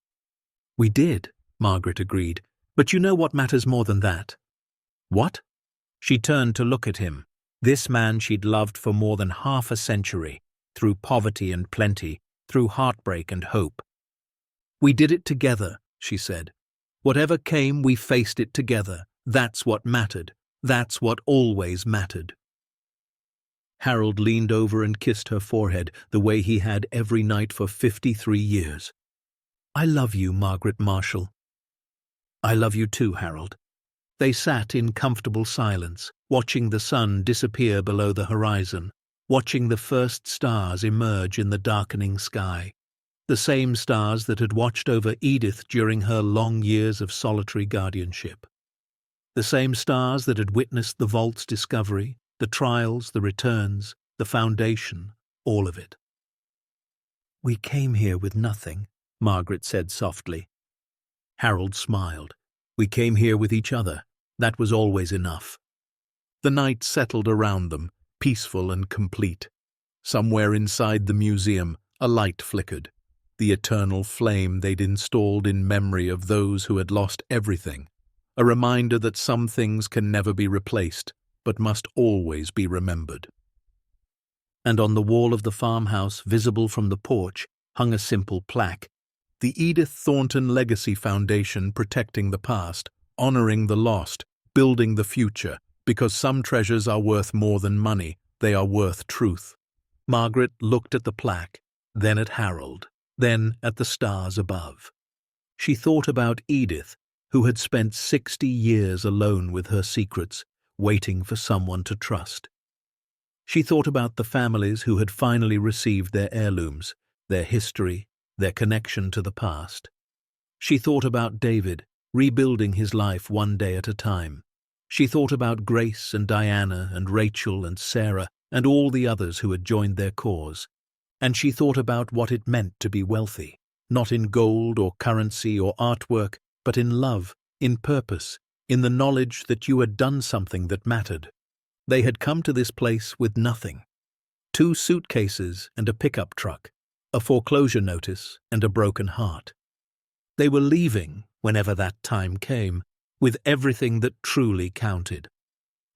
"We did," Margaret agreed. "But you know what matters more than that?" "What?" She turned to look at him, this man she'd loved for more than half a century, through poverty and plenty, through heartbreak and hope. "We did it together," she said. "Whatever came, we faced it together. That's what mattered. That's what always mattered." Harold leaned over and kissed her forehead the way he had every night for 53 years. "I love you, Margaret Marshall." "I love you too, Harold." They sat in comfortable silence, watching the sun disappear below the horizon, watching the first stars emerge in the darkening sky, the same stars that had watched over Edith during her long years of solitary guardianship, the same stars that had witnessed the vault's discovery, the trials, the returns, the foundation, all of it. "We came here with nothing," Margaret said softly. Harold smiled. "We came here with each other. That was always enough." The night settled around them, peaceful and complete. Somewhere inside the museum, a light flickered, the eternal flame they'd installed in memory of those who had lost everything, a reminder that some things can never be replaced, but must always be remembered. And on the wall of the farmhouse, visible from the porch, hung a simple plaque: "The Edith Thornton Legacy Foundation, protecting the past, honoring the lost, building the future, because some treasures are worth more than money, they are worth truth." Margaret looked at the plaque, then at Harold, then at the stars above. She thought about Edith, who had spent 60 years alone with her secrets, waiting for someone to trust. She thought about the families who had finally received their heirlooms, their history, their connection to the past. She thought about David, rebuilding his life one day at a time. She thought about Grace and Diana and Rachel and Sarah and all the others who had joined their cause. And she thought about what it meant to be wealthy, not in gold or currency or artwork, but in love, in purpose, in the knowledge that you had done something that mattered. They had come to this place with nothing. 2 suitcases and a pickup truck, a foreclosure notice and a broken heart. They were leaving, whenever that time came, with everything that truly counted.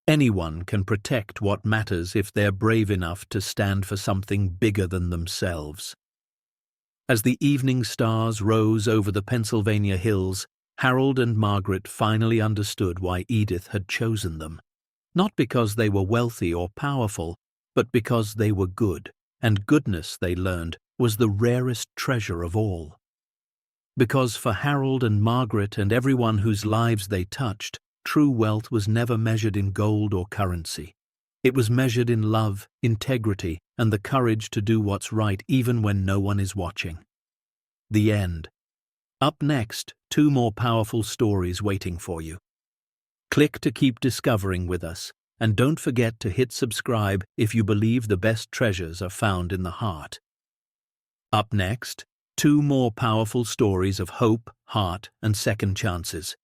Anyone can protect what matters if they're brave enough to stand for something bigger than themselves. As the evening stars rose over the Pennsylvania hills, Harold and Margaret finally understood why Edith had chosen them. Not because they were wealthy or powerful, but because they were good, and goodness, they learned, was the rarest treasure of all. Because for Harold and Margaret and everyone whose lives they touched, true wealth was never measured in gold or currency. It was measured in love, integrity, and the courage to do what's right even when no one is watching. The end. Up next, 2 more powerful stories waiting for you. Click to keep discovering with us, and don't forget to hit subscribe if you believe the best treasures are found in the heart. Up next, 2 more powerful stories of hope, heart, and second chances.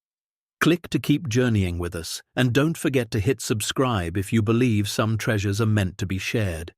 Click to keep journeying with us, and don't forget to hit subscribe if you believe some treasures are meant to be shared.